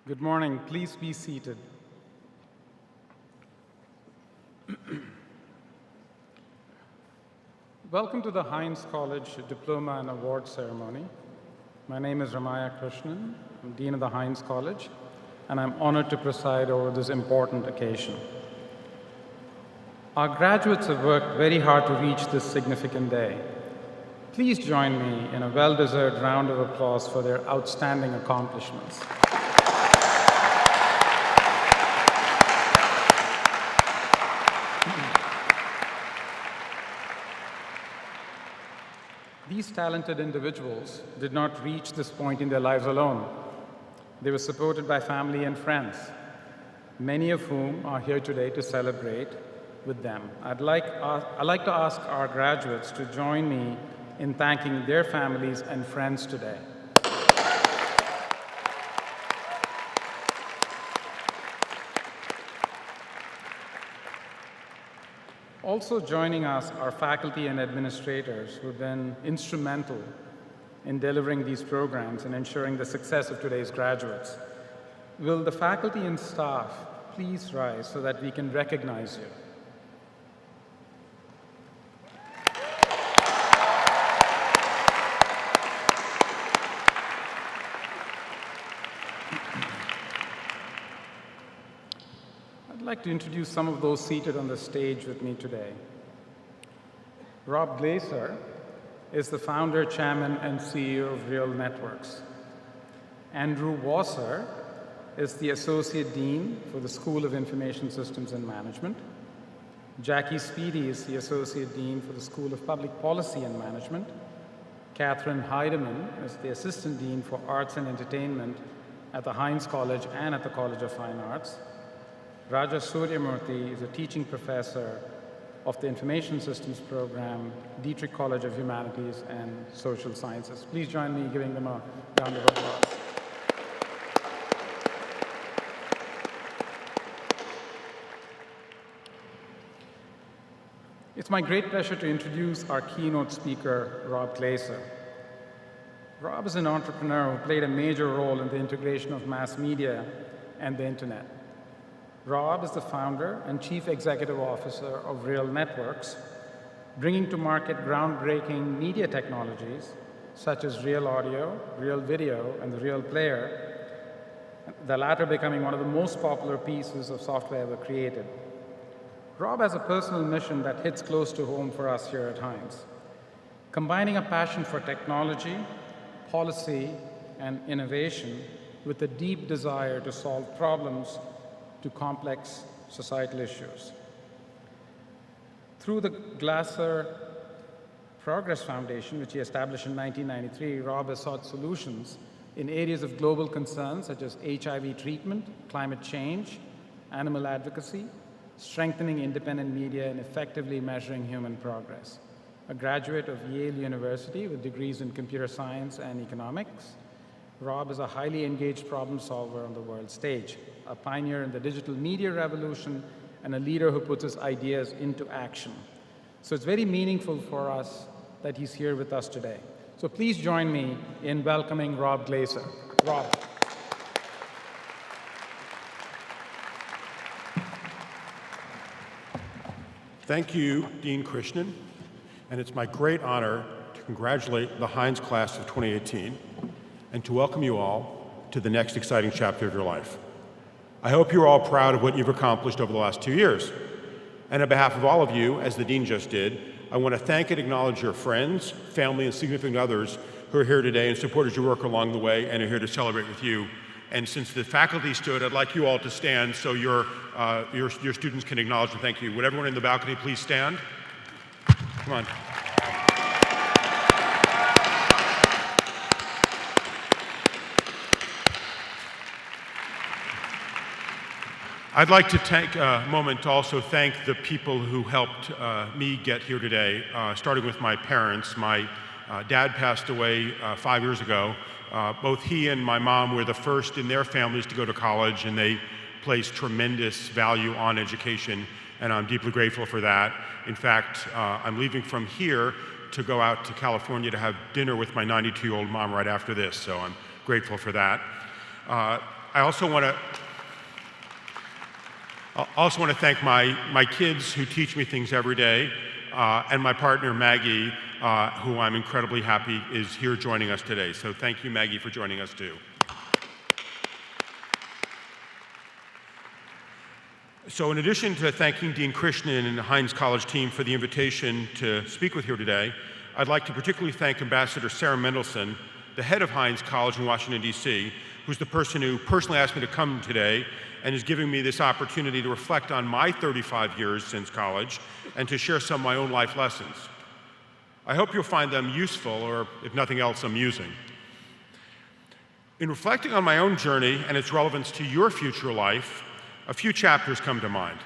Good morning. Please be seated. Welcome to the Heinz College Diploma and Award Ceremony. My name is Ramaya Krishnan. I'm Dean of the Heinz College, and I'm honored to preside over this important occasion. Our graduates have worked very hard to reach this significant day. Please join me in a well-deserved round of applause for their outstanding accomplishments. These talented individuals did not reach this point in their lives alone. They were supported by family and friends, many of whom are here today to celebrate with them. I'd like to ask our graduates to join me in thanking their families and friends today. Also joining us are faculty and administrators who have been instrumental in delivering these programs and ensuring the success of today's graduates. Will the faculty and staff please rise so that we can recognize you? I'd like to introduce some of those seated on the stage with me today. Rob Glazer is the founder, chairman, and CEO of Real Networks. Andrew Wasser is the associate dean for the School of Information Systems and Management. Jackie Speedy is the associate dean for the School of Public Policy and Management. Catherine Heidemann is the assistant dean for Arts and Entertainment at the Heinz College and at the College of Fine Arts. Raja Suryamurthy is a teaching professor of the Information Systems Program, Dietrich College of Humanities and Social Sciences. Please join me giving them a round of applause. It's my great pleasure to introduce our keynote speaker, Rob Glazer. Rob is an entrepreneur who played a major role in the integration of mass media and the internet. Rob is the founder and chief executive officer of Real Networks, bringing to market groundbreaking media technologies such as Real Audio, Real Video, and the Real Player, the latter becoming one of the most popular pieces of software ever created. Rob has a personal mission that hits close to home for us here at Heinz, combining a passion for technology, policy, and innovation with a deep desire to solve problems to complex societal issues. Through the Glazer Progress Foundation, which he established in 1993, Rob has sought solutions in areas of global concerns such as HIV treatment, climate change, animal advocacy, strengthening independent media, and effectively measuring human progress. A graduate of Yale University with degrees in computer science and economics, Rob is a highly engaged problem solver on the world stage, a pioneer in the digital media revolution, and a leader who puts his ideas into action. So it's very meaningful for us that he's here with us today. So please join me in welcoming Rob Glazer. Rob. Thank you, Dean Krishnan, and it's my great honor to congratulate the Heinz class of 2018 and to welcome you all to the next exciting chapter of your life. I hope you're all proud of what you've accomplished over the last 2 years. And on behalf of all of you, as the Dean just did, I want to thank and acknowledge your friends, family, and significant others who are here today and supported your work along the way and are here to celebrate with you. And since the faculty stood, I'd like you all to stand so your students can acknowledge and thank you. Would everyone in the balcony please stand? Come on. I'd like to take a moment to also thank the people who helped me get here today, starting with my parents. My dad passed away 5 years ago. Both he and my mom were the first in their families to go to college, and they placed tremendous value on education, and I'm deeply grateful for that. In fact, I'm leaving from here to go out to California to have dinner with my 92-year-old mom right after this, so I'm grateful for that. I also want to thank my kids who teach me things every day, and my partner Maggie, who I'm incredibly happy is here joining us today. So thank you, Maggie, for joining us too. So in addition to thanking Dean Krishnan and the Heinz College team for the invitation to speak with you today, I'd like to particularly thank Ambassador Sarah Mendelson, the head of Heinz College in Washington, D.C., who's the person who personally asked me to come today and is giving me this opportunity to reflect on my 35 years since college and to share some of my own life lessons. I hope you'll find them useful, or if nothing else, amusing. In reflecting on my own journey and its relevance to your future life, a few chapters come to mind.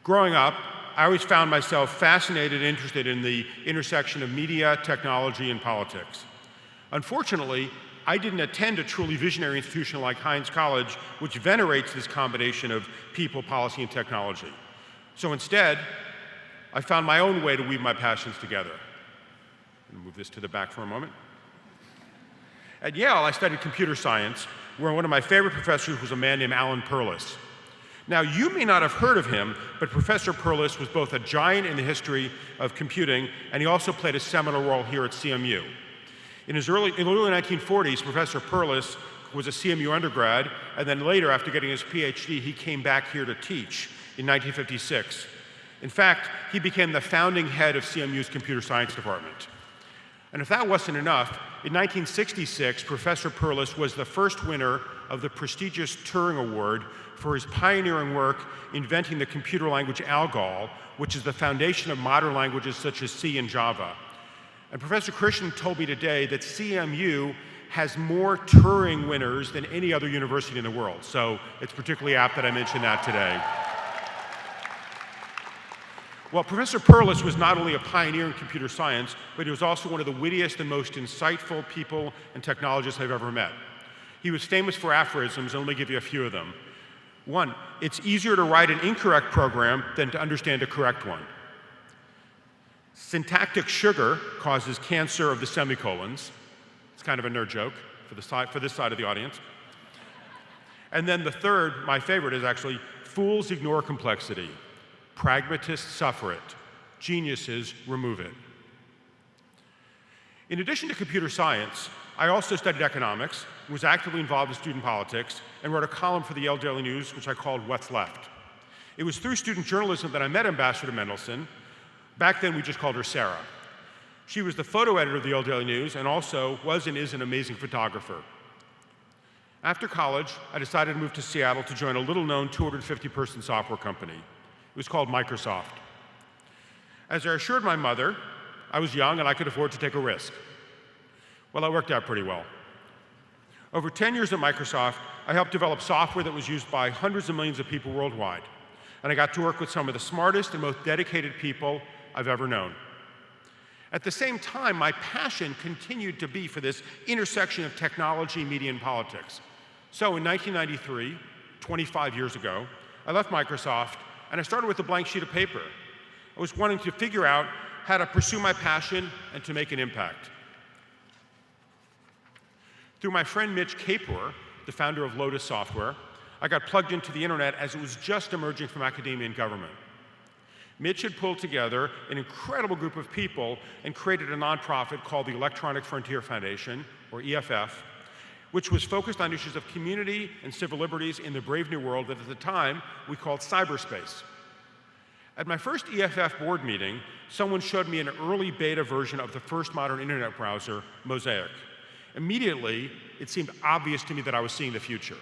Growing up, I always found myself fascinated and interested in the intersection of media, technology, and politics. Unfortunately, I didn't attend a truly visionary institution like Heinz College, which venerates this combination of people, policy, and technology. So instead, I found my own way to weave my passions together. I'm going to move this to the back for a moment. At Yale, I studied computer science, where one of my favorite professors was a man named Alan Perlis. Now, you may not have heard of him, but Professor Perlis was both a giant in the history of computing, and he also played a seminal role here at CMU. In the early 1940s, Professor Perlis was a CMU undergrad, and then later, after getting his PhD, he came back here to teach in 1956. In fact, he became the founding head of CMU's computer science department. And if that wasn't enough, in 1966, Professor Perlis was the first winner of the prestigious Turing Award for his pioneering work inventing the computer language ALGOL, which is the foundation of modern languages such as C and Java. And Professor Christian told me today that CMU has more Turing winners than any other university in the world. So it's particularly apt that I mention that today. Well, Professor Perlis was not only a pioneer in computer science, but he was also one of the wittiest and most insightful people and technologists I've ever met. He was famous for aphorisms, and let me give you a few of them. One, it's easier to write an incorrect program than to understand a correct one. Syntactic sugar causes cancer of the semicolons. It's kind of a nerd joke for this side of the audience. And then the third, my favorite, is actually, fools ignore complexity. Pragmatists suffer it. Geniuses remove it. In addition to computer science, I also studied economics, was actively involved in student politics, and wrote a column for the Yale Daily News, which I called What's Left. It was through student journalism that I met Ambassador Mendelson. Back then, we just called her Sarah. She was the photo editor of the Yale Daily News and also was and is an amazing photographer. After college, I decided to move to Seattle to join a little-known 250-person software company. It was called Microsoft. As I assured my mother, I was young and I could afford to take a risk. Well, that worked out pretty well. Over 10 years at Microsoft, I helped develop software that was used by hundreds of millions of people worldwide. And I got to work with some of the smartest and most dedicated people I've ever known. At the same time, my passion continued to be for this intersection of technology, media, and politics. So in 1993, 25 years ago, I left Microsoft and I started with a blank sheet of paper. I was wanting to figure out how to pursue my passion and to make an impact. Through my friend Mitch Kapor, the founder of Lotus Software, I got plugged into the internet as it was just emerging from academia and government. Mitch had pulled together an incredible group of people and created a nonprofit called the Electronic Frontier Foundation, or EFF, which was focused on issues of community and civil liberties in the brave new world that at the time we called cyberspace. At my first EFF board meeting, someone showed me an early beta version of the first modern internet browser, Mosaic. Immediately, it seemed obvious to me that I was seeing the future.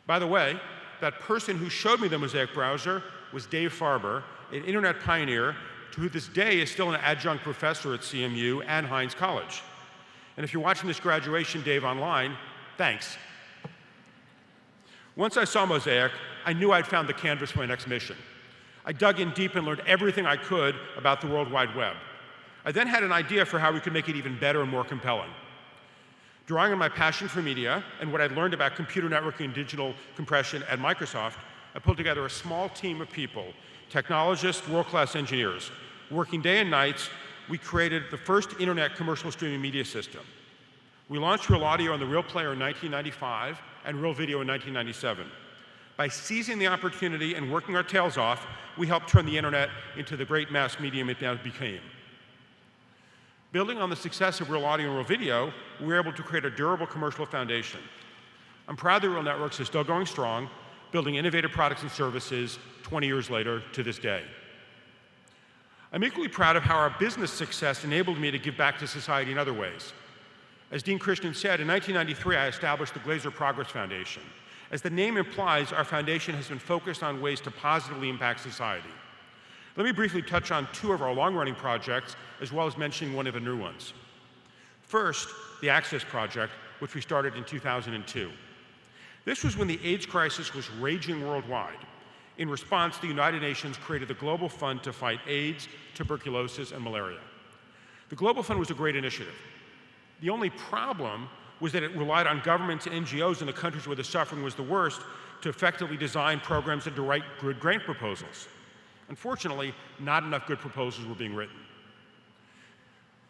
By the way, that person who showed me the Mosaic browser was Dave Farber, an internet pioneer who to this day is still an adjunct professor at CMU and Heinz College. And if you're watching this graduation, Dave, online, thanks. Once I saw Mosaic, I knew I'd found the canvas for my next mission. I dug in deep and learned everything I could about the World Wide Web. I then had an idea for how we could make it even better and more compelling. Drawing on my passion for media and what I'd learned about computer networking and digital compression at Microsoft, I pulled together a small team of people, technologists, world-class engineers. Working day and nights, we created the first internet commercial streaming media system. We launched Real Audio on the Real Player in 1995 and Real Video in 1997. By seizing the opportunity and working our tails off, we helped turn the internet into the great mass medium it now became. Building on the success of Real Audio and Real Video, we were able to create a durable commercial foundation. I'm proud that Real Networks is still going strong, building innovative products and services 20 years later to this day. I'm equally proud of how our business success enabled me to give back to society in other ways. As Dean Christian said, in 1993, I established the Glazer Progress Foundation. As the name implies, our foundation has been focused on ways to positively impact society. Let me briefly touch on two of our long-running projects, as well as mentioning one of the new ones. First, the Access Project, which we started in 2002. This was when the AIDS crisis was raging worldwide. In response, the United Nations created the Global Fund to fight AIDS, tuberculosis, and malaria. The Global Fund was a great initiative. The only problem was that it relied on governments and NGOs in the countries where the suffering was the worst to effectively design programs and to write good grant proposals. Unfortunately, not enough good proposals were being written.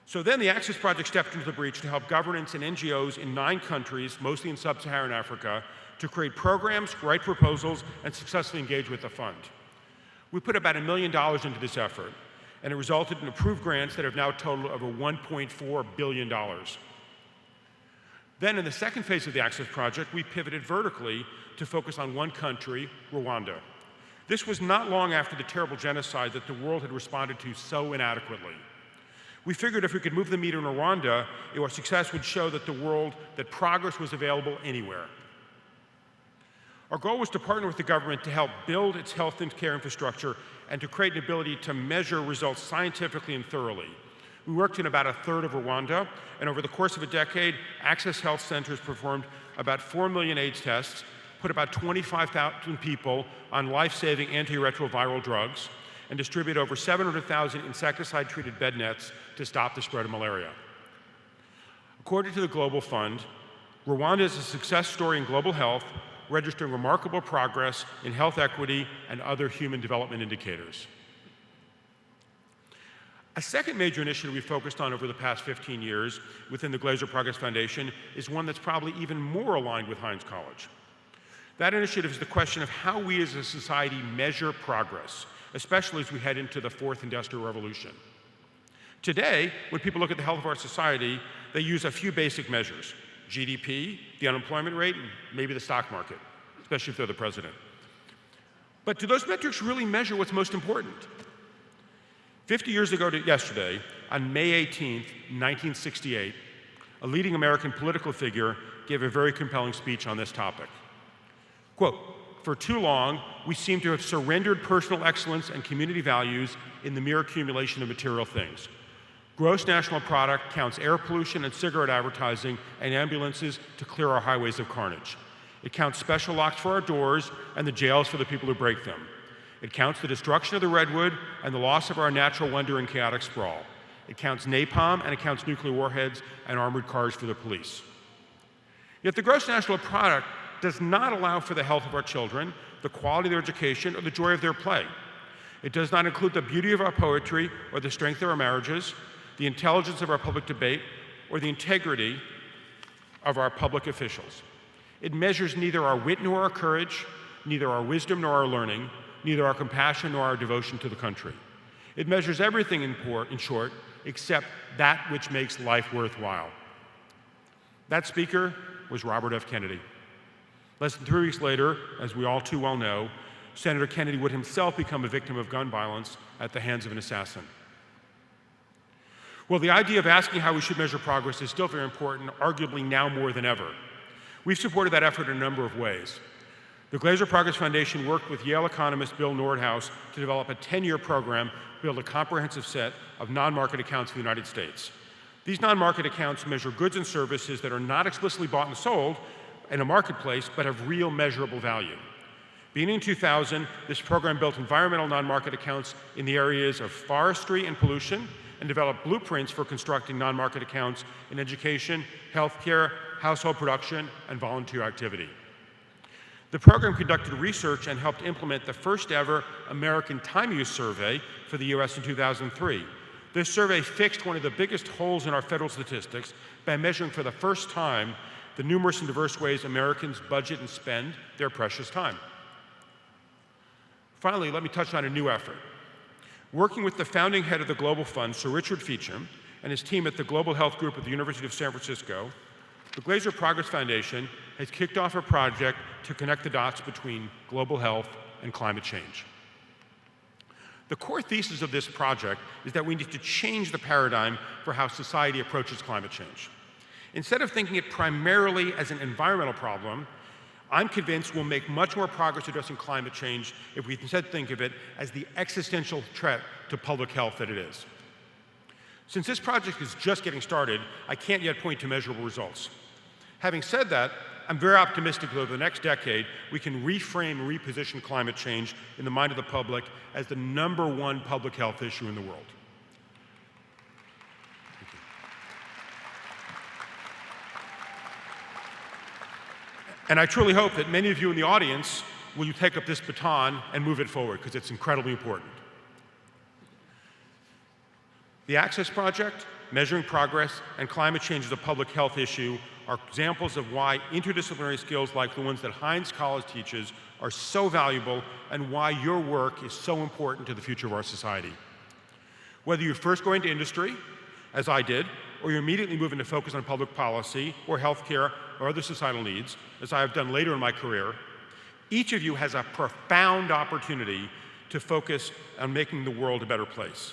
So then the Access Project stepped into the breach to help governments and NGOs in 9 countries, mostly in sub-Saharan Africa, to create programs, write proposals, and successfully engage with the fund. We put about $1 million into this effort, and it resulted in approved grants that have now totaled over $1.4 billion. Then in the second phase of the Access Project, we pivoted vertically to focus on one country, Rwanda. This was not long after the terrible genocide that the world had responded to so inadequately. We figured if we could move the meter in Rwanda, our success would show that the world that progress was available anywhere. Our goal was to partner with the government to help build its health and care infrastructure and to create an ability to measure results scientifically and thoroughly. We worked in about a third of Rwanda, and over the course of a decade, Access Health Centers performed about 4 million AIDS tests, put about 25,000 people on life-saving antiretroviral drugs, and distributed over 700,000 insecticide-treated bed nets to stop the spread of malaria. According to the Global Fund, Rwanda is a success story in global health, registering remarkable progress in health equity and other human development indicators. A second major initiative we focused on over the past 15 years within the Glazer Progress Foundation is one that's probably even more aligned with Heinz College. That initiative is the question of how we as a society measure progress, especially as we head into the 4th Industrial Revolution. Today, when people look at the health of our society, they use a few basic measures: GDP, the unemployment rate, and maybe the stock market, especially if they're the president. But do those metrics really measure what's most important? 50 years ago to yesterday, on May 18th, 1968, a leading American political figure gave a very compelling speech on this topic. Quote, "For too long, we seem to have surrendered personal excellence and community values in the mere accumulation of material things. Gross national product counts air pollution and cigarette advertising and ambulances to clear our highways of carnage. It counts special locks for our doors and the jails for the people who break them. It counts the destruction of the redwood and the loss of our natural wonder in chaotic sprawl. It counts napalm and it counts nuclear warheads and armored cars for the police. Yet the gross national product does not allow for the health of our children, the quality of their education, or the joy of their play. It does not include the beauty of our poetry or the strength of our marriages, the intelligence of our public debate, or the integrity of our public officials. It measures neither our wit nor our courage, neither our wisdom nor our learning, neither our compassion nor our devotion to the country. It measures everything in short, except that which makes life worthwhile." That speaker was Robert F. Kennedy. Less than 3 weeks later, as we all too well know, Senator Kennedy would himself become a victim of gun violence at the hands of an assassin. Well, the idea of asking how we should measure progress is still very important, arguably now more than ever. We've supported that effort in a number of ways. The Glazer Progress Foundation worked with Yale economist Bill Nordhaus to develop a 10-year program to build a comprehensive set of non-market accounts for the United States. These non-market accounts measure goods and services that are not explicitly bought and sold in a marketplace, but have real measurable value. Beginning in 2000, this program built environmental non-market accounts in the areas of forestry and pollution, and developed blueprints for constructing non-market accounts in education, healthcare, household production, and volunteer activity. The program conducted research and helped implement the first ever American time use survey for the US in 2003. This survey fixed one of the biggest holes in our federal statistics by measuring for the first time the numerous and diverse ways Americans budget and spend their precious time. Finally, let me touch on a new effort. Working with the founding head of the Global Fund, Sir Richard Feacham, and his team at the Global Health Group at the University of San Francisco, the Glazer Progress Foundation has kicked off a project to connect the dots between global health and climate change. The core thesis of this project is that we need to change the paradigm for how society approaches climate change. Instead of thinking it primarily as an environmental problem, I'm convinced we'll make much more progress addressing climate change if we instead think of it as the existential threat to public health that it is. Since this project is just getting started, I can't yet point to measurable results. Having said that, I'm very optimistic that over the next decade, we can reframe and reposition climate change in the mind of the public as the #1 public health issue in the world. And I truly hope that many of you in the audience will take up this baton and move it forward, because it's incredibly important. The Access Project, Measuring Progress, and climate change as a public health issue are examples of why interdisciplinary skills like the ones that Heinz College teaches are so valuable and why your work is so important to the future of our society. Whether you first go into industry, as I did, or you immediately move into focus on public policy or healthcare or other societal needs, as I have done later in my career, each of you has a profound opportunity to focus on making the world a better place.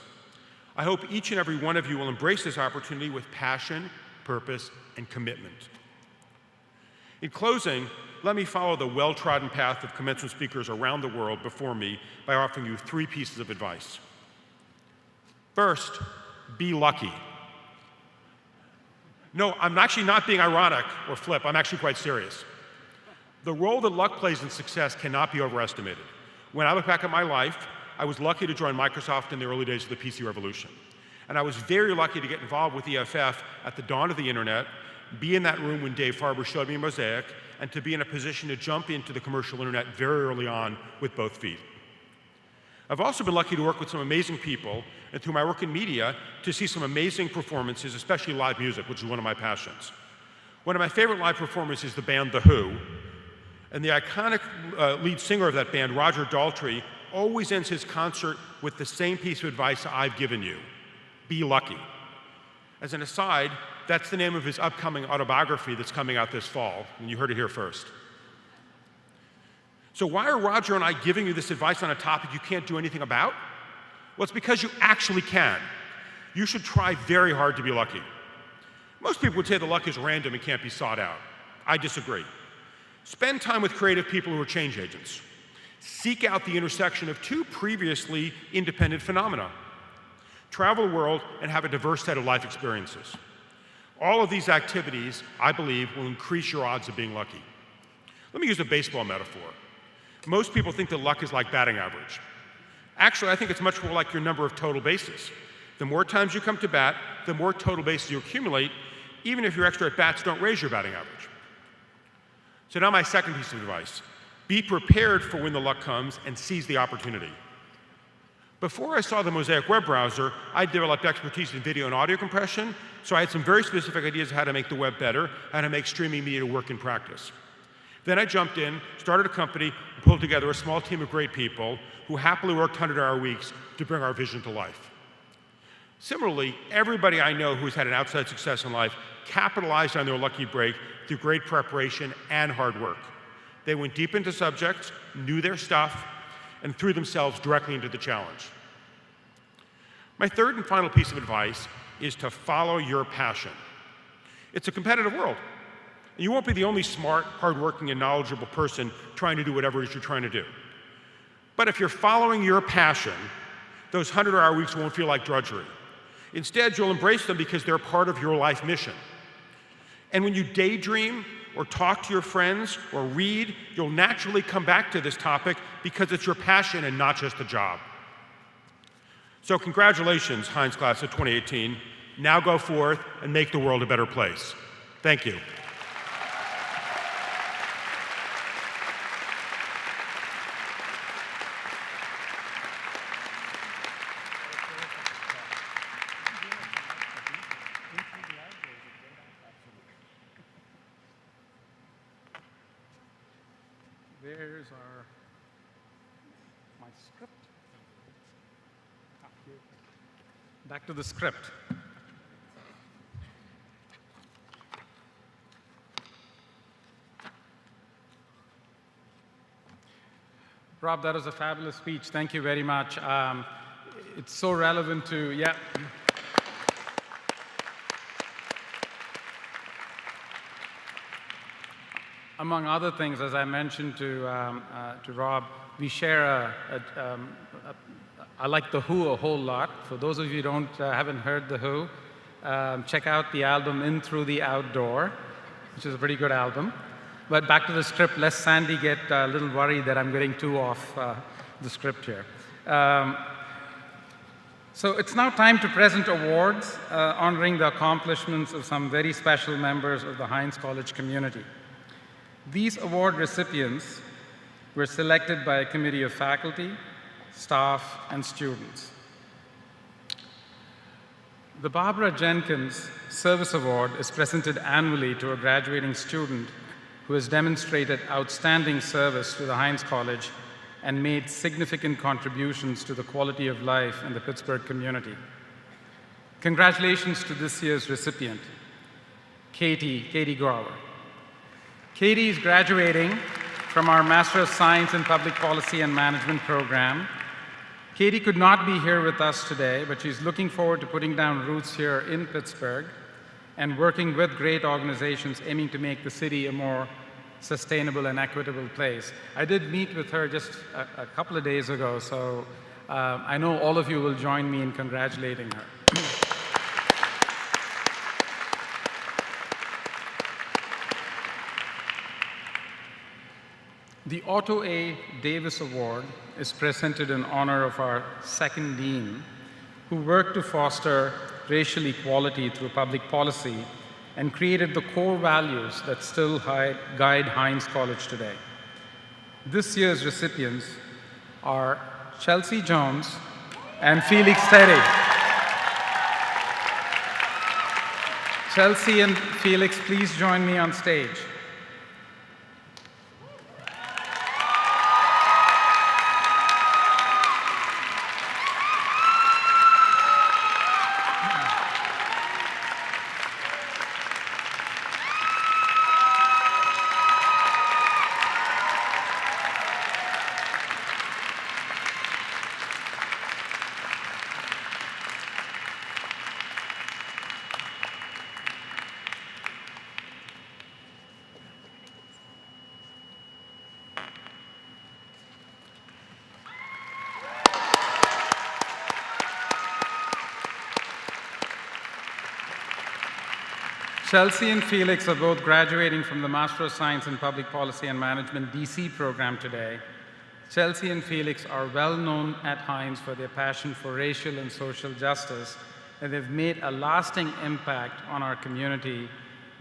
I hope each and every one of you will embrace this opportunity with passion, purpose, and commitment. In closing, let me follow the well-trodden path of commencement speakers around the world before me by offering you 3 pieces of advice. First, be lucky. No, I'm actually not being ironic or flip. I'm actually quite serious. The role that luck plays in success cannot be overestimated. When I look back at my life, I was lucky to join Microsoft in the early days of the PC revolution. And I was very lucky to get involved with EFF at the dawn of the internet, be in that room when Dave Farber showed me Mosaic, and to be in a position to jump into the commercial internet very early on with both feet. I've also been lucky to work with some amazing people, and through my work in media, to see some amazing performances, especially live music, which is one of my passions. One of my favorite live performers is the band The Who, and the iconic lead singer of that band, Roger Daltrey, always ends his concert with the same piece of advice I've given you: be lucky. As an aside, that's the name of his upcoming autobiography that's coming out this fall, and you heard it here first. So why are Roger and I giving you this advice on a topic you can't do anything about? Well, it's because you actually can. You should try very hard to be lucky. Most people would say that luck is random and can't be sought out. I disagree. Spend time with creative people who are change agents. Seek out the intersection of 2 previously independent phenomena. Travel the world and have a diverse set of life experiences. All of these activities, I believe, will increase your odds of being lucky. Let me use a baseball metaphor. Most people think that luck is like batting average. Actually, I think it's much more like your number of total bases. The more times you come to bat, the more total bases you accumulate, even if your extra at-bats don't raise your batting average. So now my second piece of advice. Be prepared for when the luck comes and seize the opportunity. Before I saw the Mosaic web browser, I developed expertise in video and audio compression, so I had some very specific ideas of how to make the web better, how to make streaming media work in practice. Then I jumped in, started a company, and pulled together a small team of great people who happily worked 100-hour weeks to bring our vision to life. Similarly, everybody I know who's had an outside success in life capitalized on their lucky break through great preparation and hard work. They went deep into subjects, knew their stuff, and threw themselves directly into the challenge. My third and final piece of advice is to follow your passion. It's a competitive world. And you won't be the only smart, hardworking, and knowledgeable person trying to do whatever it is you're trying to do. But if you're following your passion, those 100-hour weeks won't feel like drudgery. Instead, you'll embrace them because they're part of your life mission. And when you daydream or talk to your friends or read, you'll naturally come back to this topic because it's your passion and not just a job. So congratulations, Heinz Class of 2018. Now go forth and make the world a better place. Thank you. There's my script. Back to the script. Rob, that was a fabulous speech. Thank you very much. It's so relevant to, yeah. Among other things, as I mentioned to Rob, we share I like The Who a whole lot. For those of you who haven't heard The Who, check out the album In Through the Outdoor, which is a pretty good album. But back to the script, lest Sandy get a little worried that I'm getting too off the script here. So it's now time to present awards honoring the accomplishments of some very special members of the Heinz College community. These award recipients were selected by a committee of faculty, staff, and students. The Barbara Jenkins Service Award is presented annually to a graduating student who has demonstrated outstanding service to the Heinz College and made significant contributions to the quality of life in the Pittsburgh community. Congratulations to this year's recipient, Katie Grower. Katie is graduating from our Master of Science in Public Policy and Management program. Katie could not be here with us today, but she's looking forward to putting down roots here in Pittsburgh and working with great organizations aiming to make the city a more sustainable and equitable place. I did meet with her just a couple of days ago, so I know all of you will join me in congratulating her. The Otto A. Davis Award is presented in honor of our second dean, who worked to foster racial equality through public policy and created the core values that still guide Heinz College today. This year's recipients are Chelsea Jones and Felix Terry. Chelsea and Felix, please join me on stage. Chelsea and Felix are both graduating from the Master of Science in Public Policy and Management DC program today. Chelsea and Felix are well known at Heinz for their passion for racial and social justice, and they've made a lasting impact on our community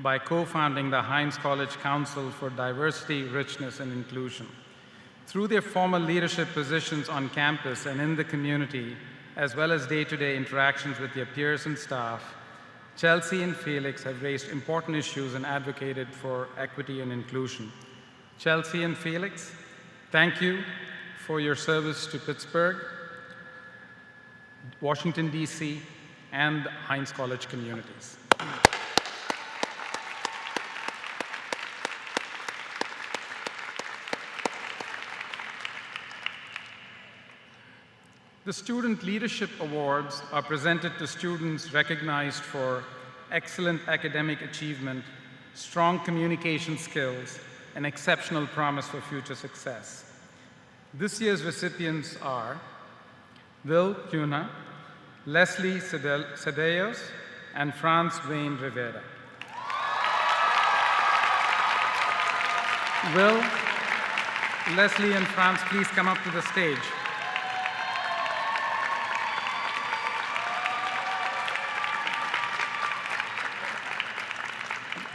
by co-founding the Heinz College Council for Diversity, Richness, and Inclusion. Through their former leadership positions on campus and in the community, as well as day-to-day interactions with their peers and staff, Chelsea and Felix have raised important issues and advocated for equity and inclusion. Chelsea and Felix, thank you for your service to Pittsburgh, Washington, D.C., and Heinz College communities. The Student Leadership Awards are presented to students recognized for excellent academic achievement, strong communication skills, and exceptional promise for future success. This year's recipients are Will Cunha, Leslie Ceballos, and Franz Wayne Rivera. Will, Leslie, and Franz, please come up to the stage.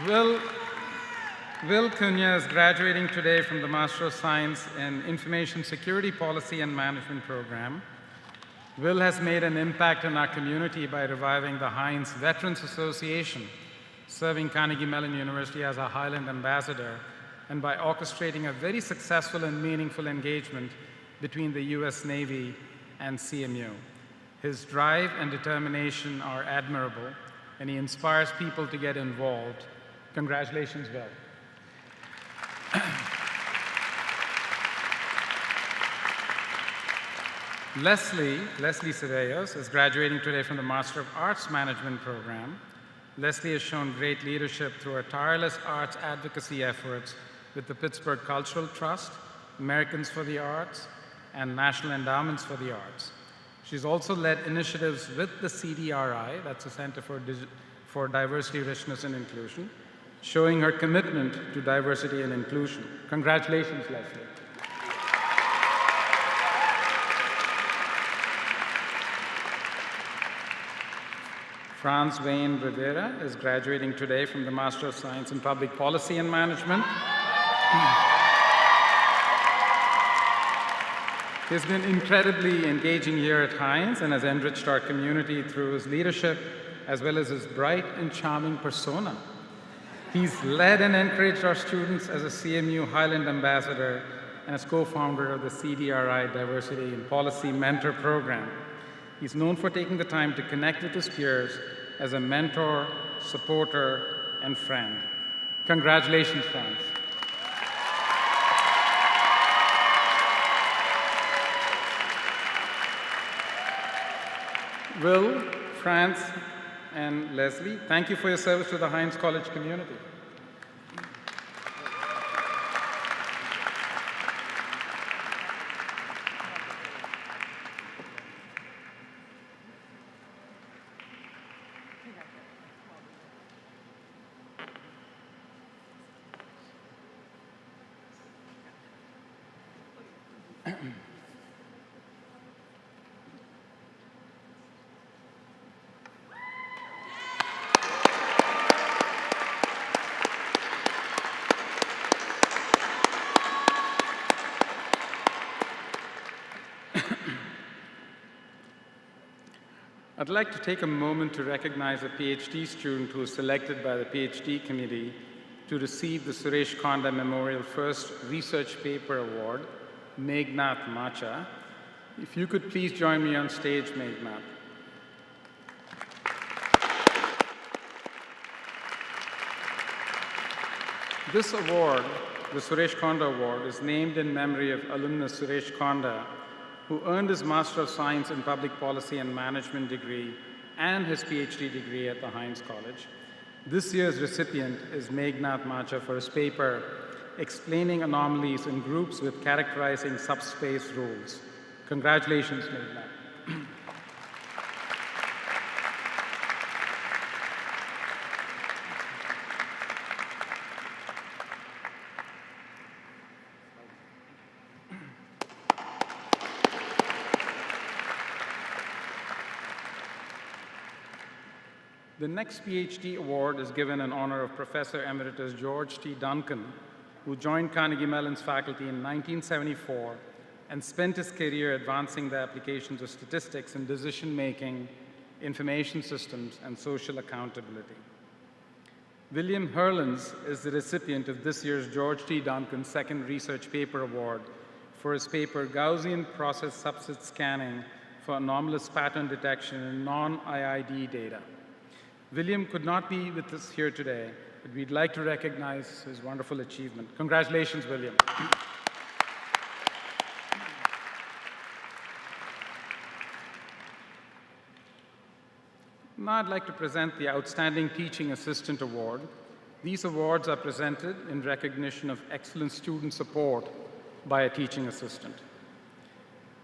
Will Cunha is graduating today from the Master of Science in Information Security Policy and Management program. Will has made an impact in our community by reviving the Heinz Veterans Association, serving Carnegie Mellon University as a Highland ambassador, and by orchestrating a very successful and meaningful engagement between the US Navy and CMU. His drive and determination are admirable, and he inspires people to get involved. Congratulations, Will. Leslie Ceballos is graduating today from the Master of Arts Management program. Leslie has shown great leadership through her tireless arts advocacy efforts with the Pittsburgh Cultural Trust, Americans for the Arts, and National Endowments for the Arts. She's also led initiatives with the CDRI, that's the Center for Diversity, Richness, and Inclusion, showing her commitment to diversity and inclusion. Congratulations, Leslie. Franz Wayne Rivera is graduating today from the Master of Science in Public Policy and Management. He's been incredibly engaging here at Heinz and has enriched our community through his leadership, as well as his bright and charming persona. He's led and encouraged our students as a CMU Highland Ambassador and as co-founder of the CDRI Diversity in Policy Mentor Program. He's known for taking the time to connect with his peers as a mentor, supporter, and friend. Congratulations, Franz. Will, Franz, and Leslie, thank you for your service to the Heinz College community. I'd like to take a moment to recognize a PhD student who was selected by the PhD committee to receive the Suresh Konda Memorial First Research Paper Award, Meghnad Macha. If you could please join me on stage, Meghnad. This award, the Suresh Konda Award, is named in memory of alumnus Suresh Konda, who earned his Master of Science in Public Policy and Management degree and his PhD degree at the Heinz College. This year's recipient is Meghnad Macha for his paper, Explaining Anomalies in Groups with Characterizing Subspace Rules. Congratulations, Meghnad. The next PhD award is given in honor of Professor Emeritus George T. Duncan, who joined Carnegie Mellon's faculty in 1974 and spent his career advancing the applications of statistics in decision-making, information systems, and social accountability. William Herlens is the recipient of this year's George T. Duncan Second Research Paper Award for his paper, Gaussian Process Subset Scanning for Anomalous Pattern Detection in Non-IID Data. William could not be with us here today, but we'd like to recognize his wonderful achievement. Congratulations, William. Now I'd like to present the Outstanding Teaching Assistant Award. These awards are presented in recognition of excellent student support by a teaching assistant.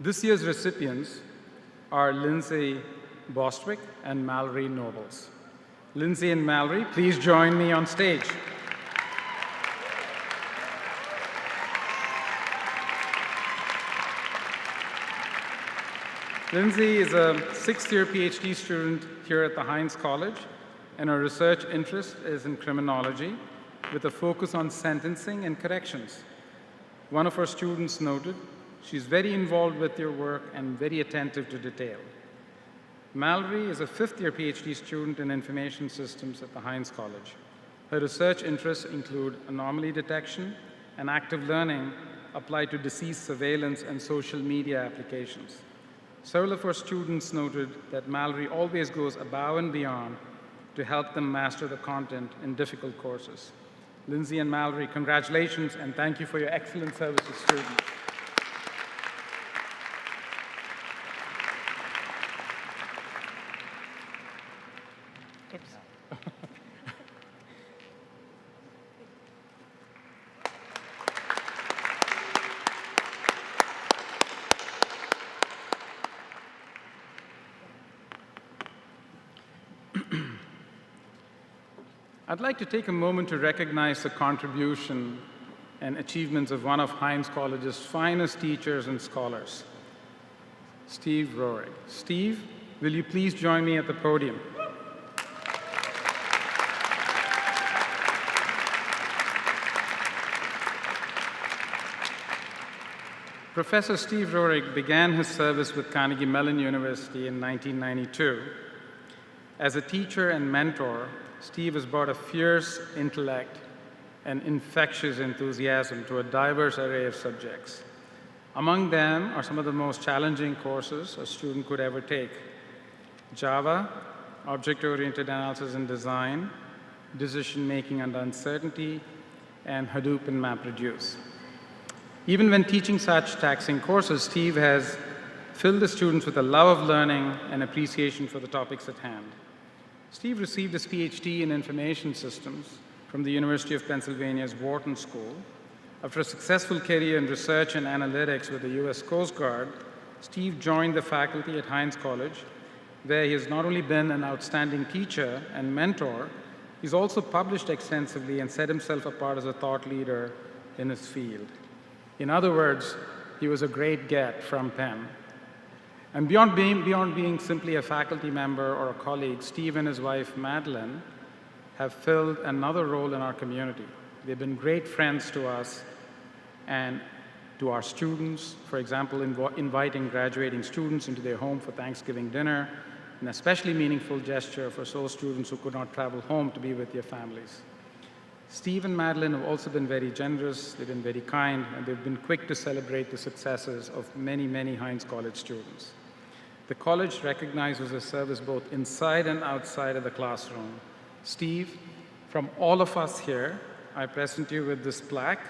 This year's recipients are Lindsay Bostwick and Mallory Nobles. Lindsay and Mallory, please join me on stage. Lindsay is a sixth-year PhD student here at the Heinz College, and her research interest is in criminology with a focus on sentencing and corrections. One of her students noted, she's very involved with your work and very attentive to detail. Mallory is a fifth-year PhD student in information systems at the Heinz College. Her research interests include anomaly detection and active learning applied to disease surveillance and social media applications. Several of our students noted that Mallory always goes above and beyond to help them master the content in difficult courses. Lindsay and Mallory, congratulations and thank you for your excellent service to students. I'd like to take a moment to recognize the contribution and achievements of one of Heinz College's finest teachers and scholars, Steve Roderick. Steve, will you please join me at the podium? Professor Steve Roderick began his service with Carnegie Mellon University in 1992. As a teacher and mentor, Steve has brought a fierce intellect and infectious enthusiasm to a diverse array of subjects. Among them are some of the most challenging courses a student could ever take: Java, object-oriented analysis and design, decision-making under uncertainty, and Hadoop and MapReduce. Even when teaching such taxing courses, Steve has filled the students with a love of learning and appreciation for the topics at hand. Steve received his PhD in information systems from the University of Pennsylvania's Wharton School. After a successful career in research and analytics with the US Coast Guard, Steve joined the faculty at Heinz College, where he has not only been an outstanding teacher and mentor, he's also published extensively and set himself apart as a thought leader in his field. In other words, he was a great get from Penn. And beyond being simply a faculty member or a colleague, Steve and his wife, Madeline, have filled another role in our community. They've been great friends to us and to our students, for example, inviting graduating students into their home for Thanksgiving dinner, an especially meaningful gesture for those students who could not travel home to be with their families. Steve and Madeline have also been very generous, they've been very kind, and they've been quick to celebrate the successes of many, many Heinz College students. The college recognizes their service both inside and outside of the classroom. Steve, from all of us here, I present you with this plaque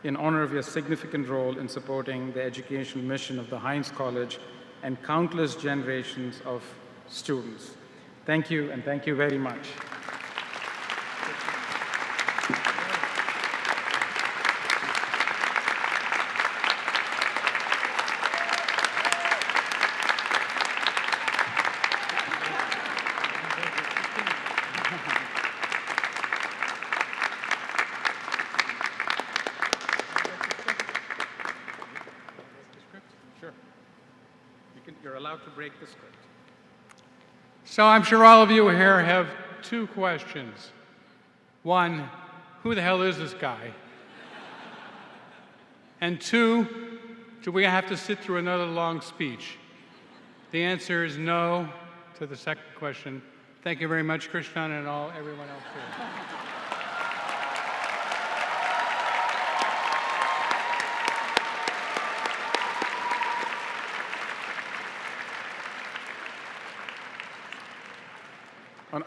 in honor of your significant role in supporting the educational mission of the Heinz College and countless generations of students. Thank you, and thank you very much. You're allowed to break the script. So I'm sure all of you here have two questions. One, who the hell is this guy? And two, do we have to sit through another long speech? The answer is no to the second question. Thank you very much, Krishnan, and everyone else here.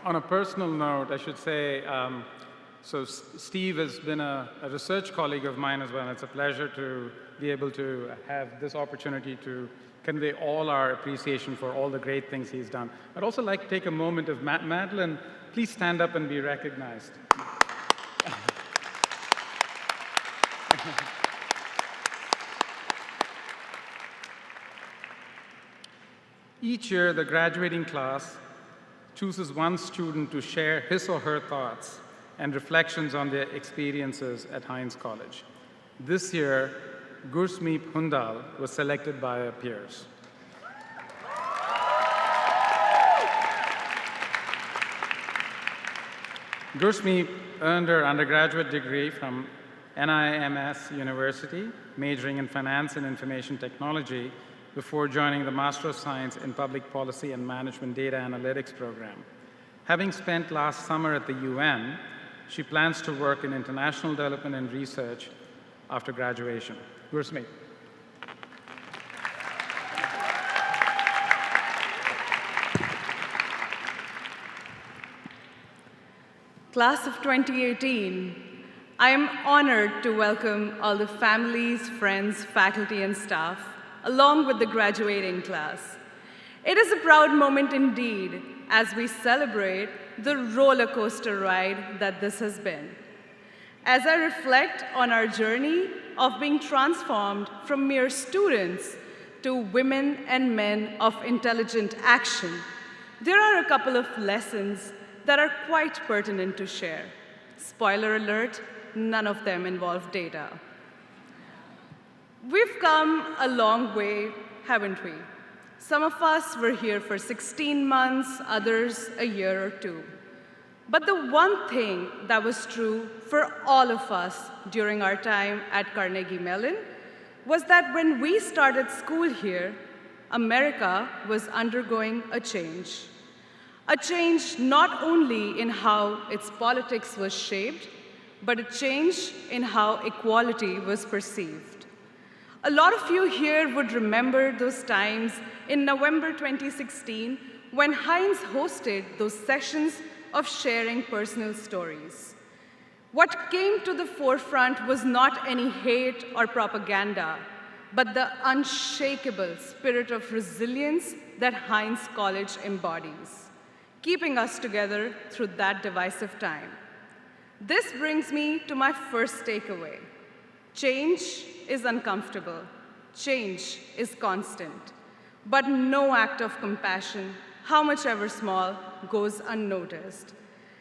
On a personal note, I should say, so Steve has been a research colleague of mine as well. It's a pleasure to be able to have this opportunity to convey all our appreciation for all the great things he's done. I'd also like to take a moment of Madeline, please stand up and be recognized. Each year, the graduating class chooses one student to share his or her thoughts and reflections on their experiences at Heinz College. This year, Gursmeep Hundal was selected by her peers. Gursmeep earned her undergraduate degree from NIMS University, majoring in finance and information technology, before joining the Master of Science in Public Policy and Management Data Analytics program. Having spent last summer at the UN, she plans to work in international development and research after graduation. Gursmeep. Class of 2018, I am honored to welcome all the families, friends, faculty, and staff, along with the graduating class. It is a proud moment indeed as we celebrate the roller coaster ride that this has been. As I reflect on our journey of being transformed from mere students to women and men of intelligent action, there are a couple of lessons that are quite pertinent to share. Spoiler alert, none of them involve data. We've come a long way, haven't we? Some of us were here for 16 months, others a year or two. But the one thing that was true for all of us during our time at Carnegie Mellon was that when we started school here, America was undergoing a change. A change not only in how its politics was shaped, but a change in how equality was perceived. A lot of you here would remember those times in November 2016 when Heinz hosted those sessions of sharing personal stories. What came to the forefront was not any hate or propaganda, but the unshakable spirit of resilience that Heinz College embodies, keeping us together through that divisive time. This brings me to my first takeaway. Change is uncomfortable. Change is constant. But no act of compassion, how much ever small, goes unnoticed.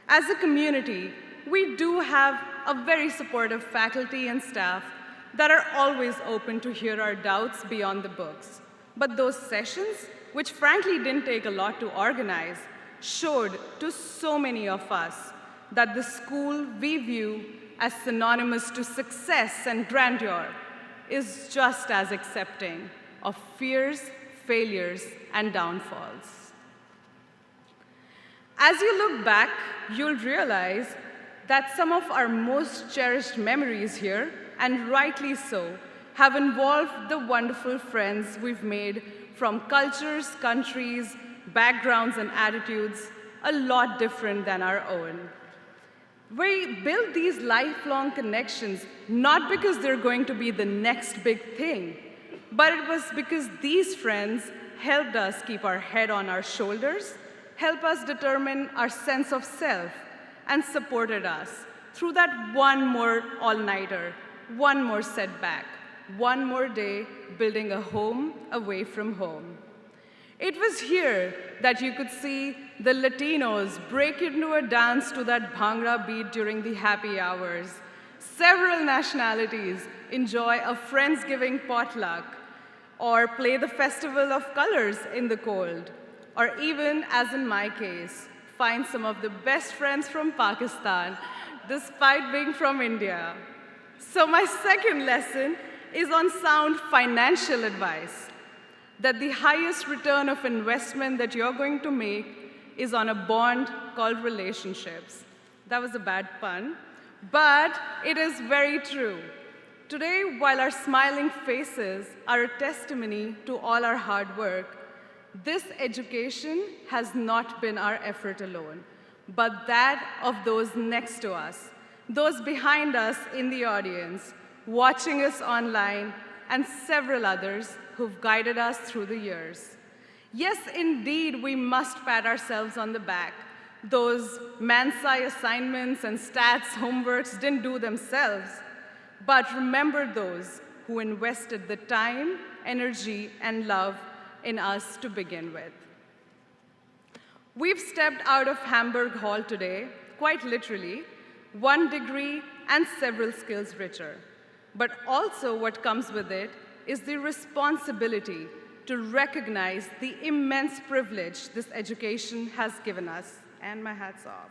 As a community, we do have a very supportive faculty and staff that are always open to hear our doubts beyond the books. But those sessions, which frankly didn't take a lot to organize, showed to so many of us that the school we view as synonymous to success and grandeur is just as accepting of fears, failures, and downfalls. As you look back, you'll realize that some of our most cherished memories here, and rightly so, have involved the wonderful friends we've made from cultures, countries, backgrounds, and attitudes a lot different than our own. We build these lifelong connections not because they're going to be the next big thing, but it was because these friends helped us keep our head on our shoulders, help us determine our sense of self, and supported us through that one more all-nighter, one more setback, one more day building a home away from home. It was here that you could see the Latinos break into a dance to that Bhangra beat during the happy hours. Several nationalities enjoy a Friendsgiving potluck, or play the Festival of Colors in the cold, or even, as in my case, find some of the best friends from Pakistan, despite being from India. So my second lesson is on sound financial advice, that the highest return of investment that you're going to make is on a bond called relationships. That was a bad pun, but it is very true. Today, while our smiling faces are a testimony to all our hard work, this education has not been our effort alone, but that of those next to us, those behind us in the audience, watching us online, and several others who've guided us through the years. Yes, indeed, we must pat ourselves on the back. Those ManSci assignments and stats homeworks didn't do themselves. But remember those who invested the time, energy, and love in us to begin with. We've stepped out of Hamburg Hall today, quite literally, one degree and several skills richer. But also what comes with it is the responsibility to recognize the immense privilege this education has given us. And my hat's off.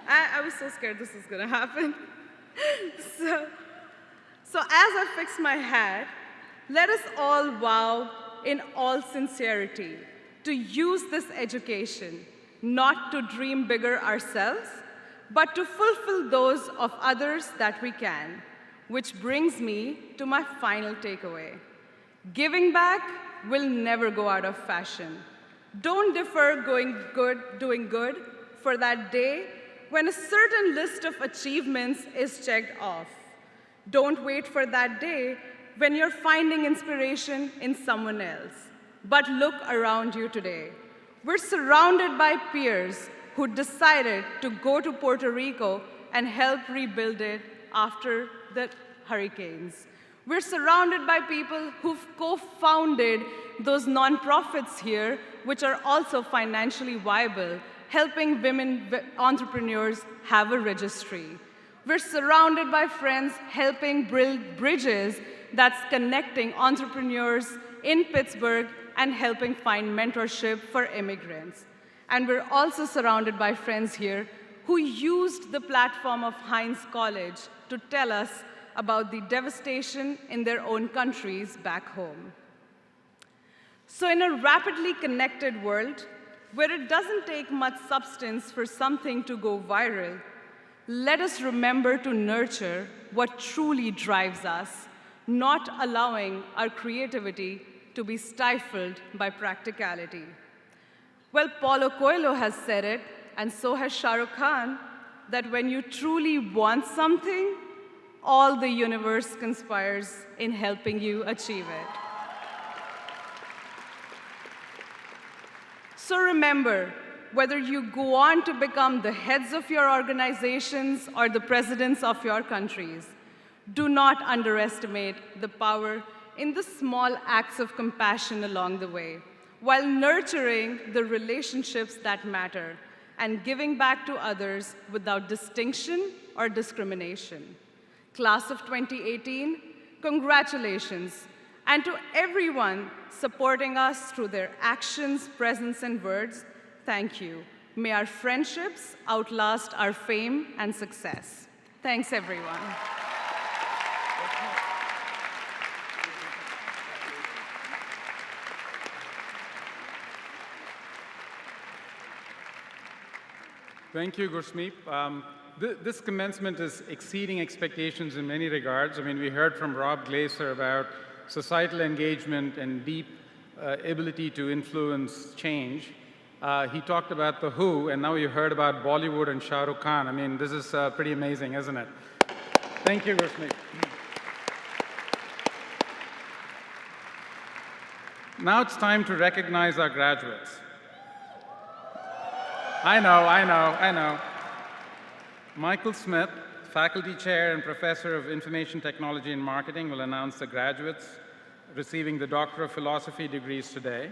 I was so scared this was gonna happen. So as I fix my hat, let us all vow in all sincerity to use this education not to dream bigger ourselves, but to fulfill those of others that we can, which brings me to my final takeaway. Giving back will never go out of fashion. Don't defer doing good for that day when a certain list of achievements is checked off. Don't wait for that day when you're finding inspiration in someone else. But look around you today. We're surrounded by peers who decided to go to Puerto Rico and help rebuild it after the hurricanes. We're surrounded by people who've co-founded those nonprofits here, which are also financially viable, helping women entrepreneurs have a registry. We're surrounded by friends helping build bridges that's connecting entrepreneurs in Pittsburgh and helping find mentorship for immigrants. And we're also surrounded by friends here who used the platform of Heinz College to tell us about the devastation in their own countries back home. So in a rapidly connected world, where it doesn't take much substance for something to go viral, let us remember to nurture what truly drives us, not allowing our creativity to be stifled by practicality. Well, Paulo Coelho has said it, and so has Shah Rukh Khan, that when you truly want something, all the universe conspires in helping you achieve it. So remember, whether you go on to become the heads of your organizations or the presidents of your countries, do not underestimate the power in the small acts of compassion along the way, while nurturing the relationships that matter and giving back to others without distinction or discrimination. Class of 2018, congratulations. And to everyone supporting us through their actions, presence, and words, thank you. May our friendships outlast our fame and success. Thanks, everyone. Thank you, Gurmeet. This commencement is exceeding expectations in many regards. I mean, we heard from Rob Glazer about societal engagement and deep ability to influence change. He talked about The Who, and now you heard about Bollywood and Shah Rukh Khan. I mean, this is pretty amazing, isn't it? Thank you, Gurmeet. Now it's time to recognize our graduates. I know. Michael Smith, Faculty Chair and Professor of Information Technology and Marketing, will announce the graduates receiving the Doctor of Philosophy degrees today.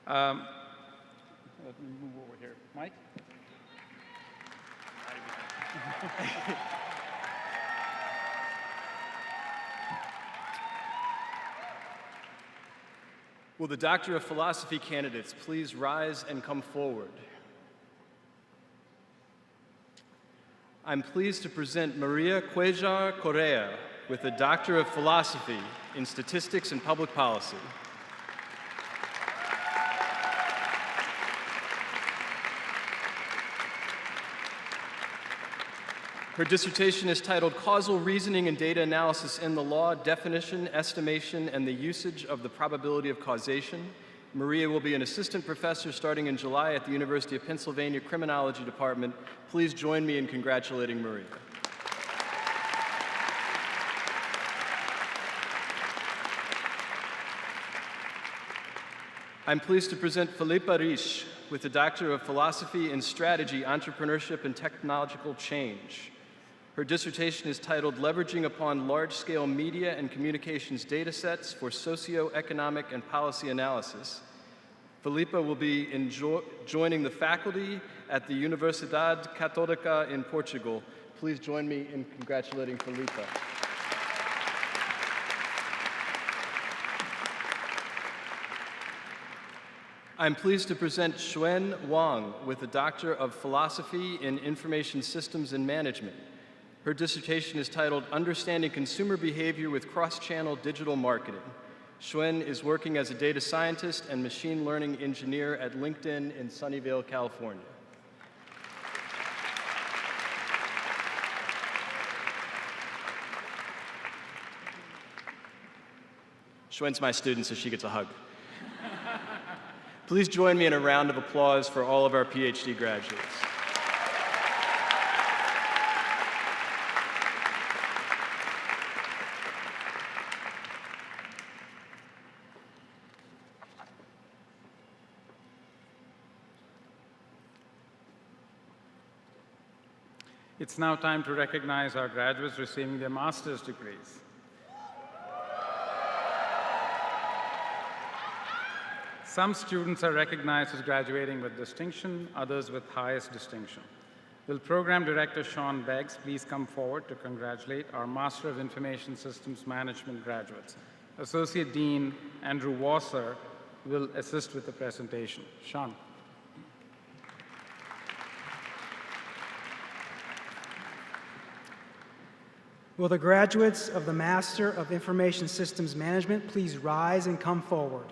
Let me move over here. Mike? Will the Doctor of Philosophy candidates please rise and come forward? I'm pleased to present Maria Cuellar Correa with the Doctor of Philosophy in Statistics and Public Policy. Her dissertation is titled Causal Reasoning and Data Analysis in the Law, Definition, Estimation, and the Usage of the Probability of Causation. Maria will be an assistant professor starting in July at the University of Pennsylvania Criminology Department. Please join me in congratulating Maria. I'm pleased to present Filipa Risch with the Doctor of Philosophy in Strategy, Entrepreneurship, and Technological Change. Her dissertation is titled Leveraging Upon Large-Scale Media and Communications Datasets for Socioeconomic and Policy Analysis. Filipa will be joining the faculty at the Universidade Católica in Portugal. Please join me in congratulating Filipa. I'm pleased to present Xuan Wang with the Doctor of Philosophy in Information Systems and Management. Her dissertation is titled Understanding Consumer Behavior with Cross-Channel Digital Marketing. Xuan is working as a data scientist and machine learning engineer at LinkedIn in Sunnyvale, California. Xuan's my student, so she gets a hug. Please join me in a round of applause for all of our PhD graduates. It's now time to recognize our graduates receiving their master's degrees. Some students are recognized as graduating with distinction, others with highest distinction. Will Program Director Sean Beggs please come forward to congratulate our Master of Information Systems Management graduates. Associate Dean Andrew Wasser will assist with the presentation. Sean. Will the graduates of the Master of Information Systems Management please rise and come forward?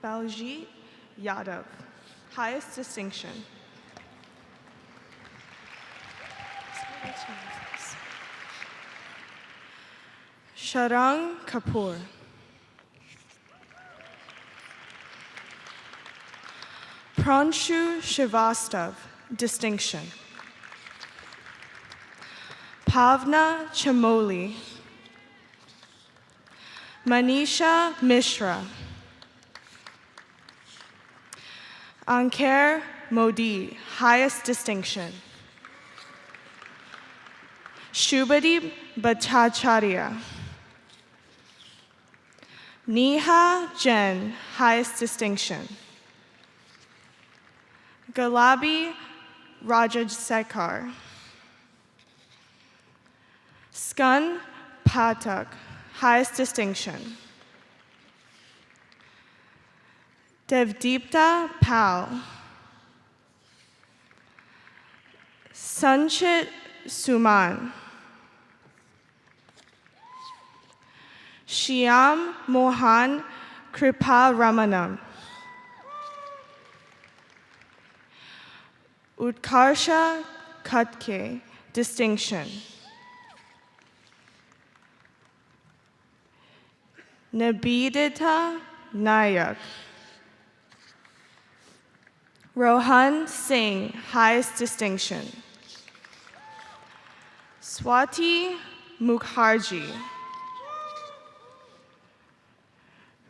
Baljit Yadav, highest distinction. Sharang Kapoor. Pranshu Shivastav, distinction. Pavna Chamoli. Manisha Mishra. Anker Modi, highest distinction. Shubhadeep Bhattacharya. Neha Jain, highest distinction. Galabi Rajasekar. Skun Pathak, highest distinction. Devdeepta Pal. Sanchit Suman. Shyam Mohan Kripa Ramanam. Utkarsha Katke, distinction. Nabidita Nayak. Rohan Singh, highest distinction. Swati Mukherjee.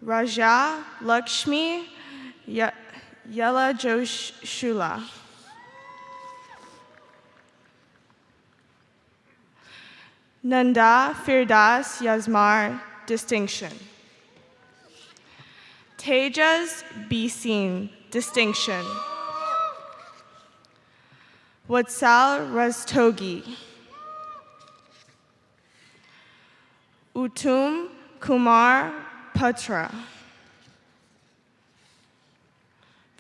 Raja Lakshmi Yela Joshula. Nanda Firdas Yazmar, distinction. Tejas Bisin, distinction. Watsal Rastogi. Uttam Kumar Patra.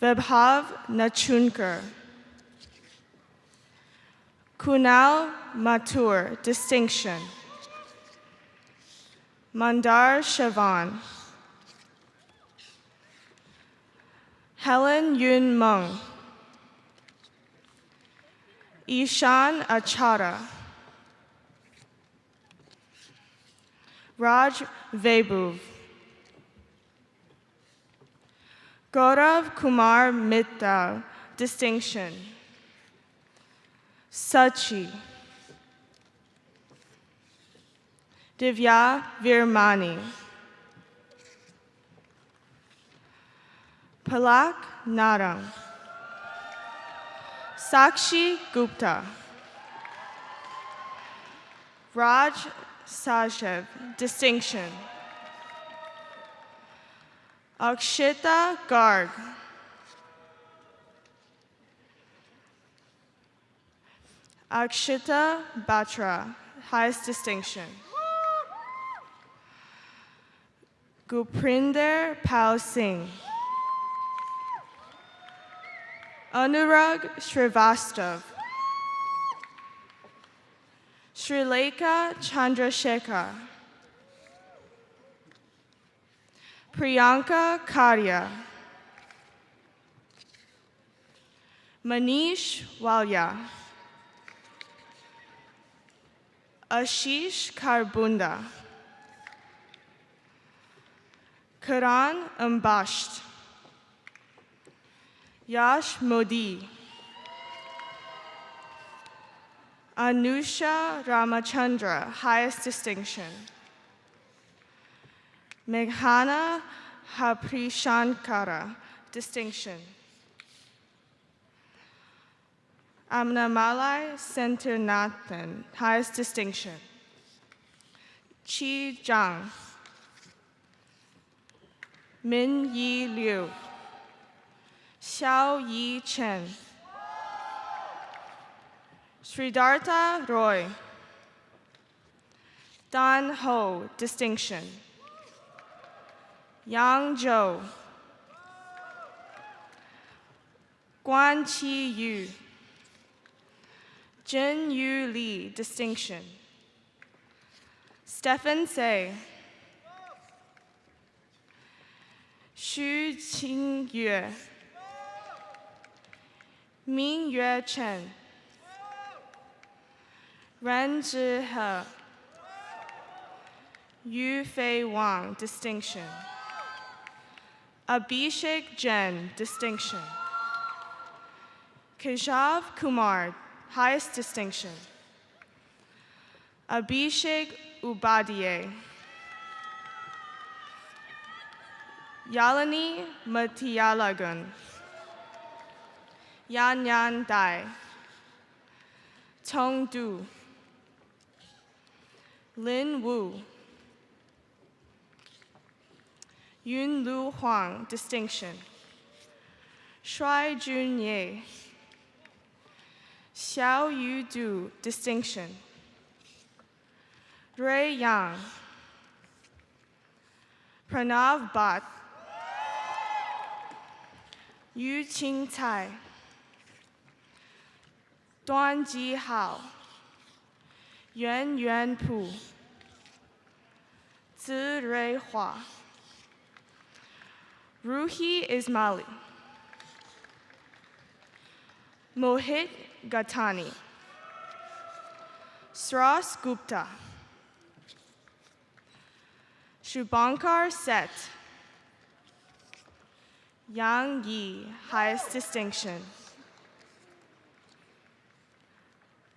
Vibhav Nachunkar. Kunal Mathur, distinction. Mandar Shavan. Helen Yun Mung. Ishan Achara. Raj Vaibhav. Gaurav Kumar Mittal, distinction. Sachi. Divya Virmani. Palak Narang. Sakshi Gupta. Raj Sajev, distinction. Akshita Garg. Akshita Batra, highest distinction. Guprinder Pal Singh. Anurag Srivastav. Srilekha Chandrasekhar. Priyanka Karya. Manish Walya. Ashish Karbunda. Karan Ambasht. Yash Modi. Anusha Ramachandra, highest distinction. Meghana Haprishankara, distinction. Amnamalai Sentirnathan, highest distinction. Chi Zhang. Min Yi Liu. Xiao Yi Chen. Sridartha Roy. Dan Ho, distinction. Yang Zhou. Guan Qi Yu. Jin Yu Li, distinction. Stephen Say. Xu Qingyue, Mingyue Chen, Ren Zhihe, Yu Fei Wang, distinction. Abhishek Jain, distinction. Keshav Kumar, highest distinction. Abhishek Upadhyay. Yalini Mathiyalagan. Yan Yan Dai. Tong Du. Lin Wu. Yun Lu Huang, distinction. Shuai Jun Ye. Xiao Yu Du, distinction. Ray Yang. Pranav Bhatt. Yu Qing Tai. Duan Ji Hao. Yuan Yuan Pu. Zi Rui Hua. Ruhi Ismaili. Mohit Gatani. Sras Gupta. Shubhankar Seth. Yang Yi, highest distinction.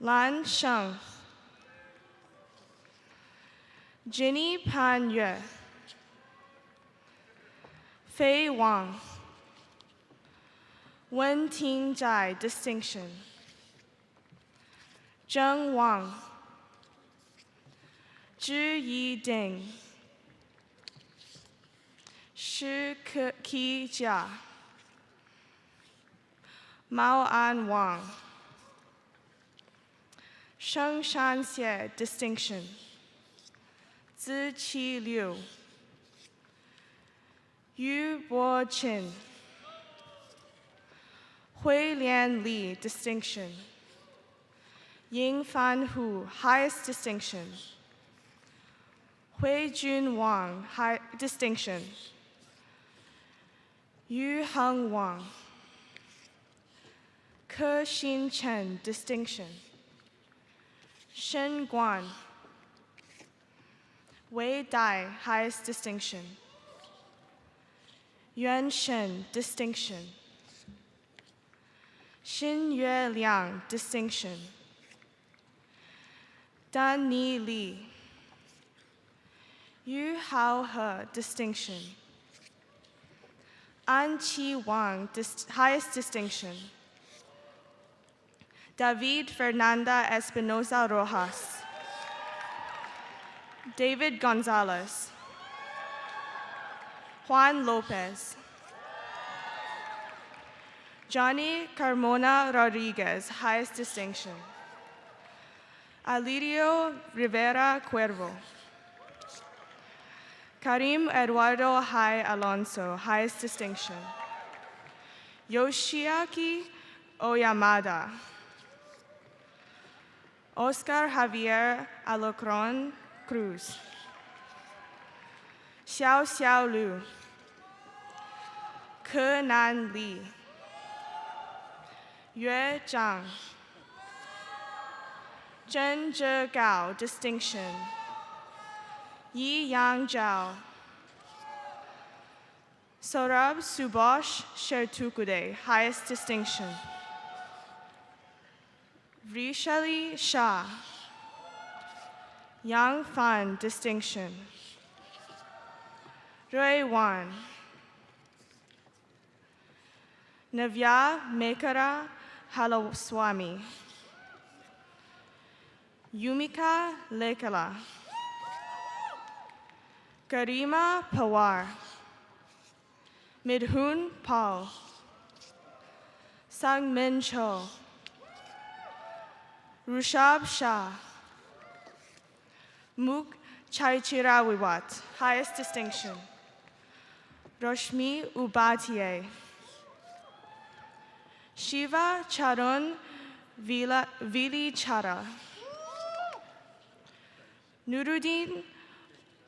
Lan Sheng. Jinny Pan Yue. Fei Wang. Wen Ting Zhai, distinction. Zheng Wang. Zhi Yi Ding. Shi Qi Jia. Mao An Wang. Sheng Shan Xie, distinction. Zi Qi Liu. Yu Bo Qin. Hui Lian Li, distinction. Ying Fan Hu, highest distinction. Hui Jun Wang, high distinction. Yu Heng Wang. Ke Xin Chen, distinction. Shen Guan. Wei Dai, highest distinction. Yuan Shen, distinction. Xin Yue Liang, distinction. Dan Ni Li. Yu Hao He, distinction. An Qi Wang, highest distinction. David Fernanda Espinosa Rojas. David Gonzalez. Juan Lopez. Johnny Carmona Rodriguez, highest distinction. Alirio Rivera Cuervo. Karim Eduardo Hai Alonso, highest distinction. Yoshiaki Oyamada. Oscar Javier Alocron Cruz. Xiao Xiao Lu. Ke Nan Li. Yue Zhang. Zhen Zhe Gao, distinction. Yi Yang Zhao. Saurabh Subhash Shertukude, highest distinction. Vrishali Shah. Yang Fan, distinction. Rui Wan. Navya Mekara Halaswamy. Yumika Lekala. Garima Pawar. Midhun Paul. Sangmin Cho. Rushab Shah. Muk Chaichirawiwat, highest distinction. Roshmi Upadhyay. Shiva Charan Vili Chara. Nuruddin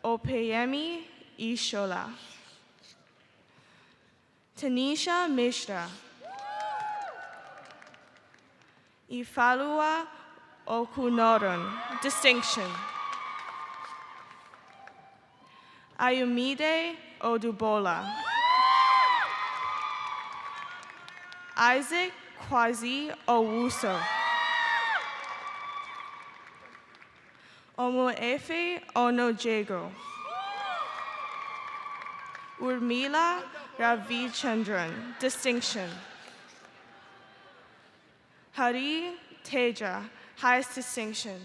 Opeyemi Ishola. Tanisha Mishra. Ifalua Okunoron, distinction. Ayumide Odubola. Isaac Kwazi Owuso. Omoefe Onojego. Urmila Ravichandran, distinction. Hari Teja, highest distinction.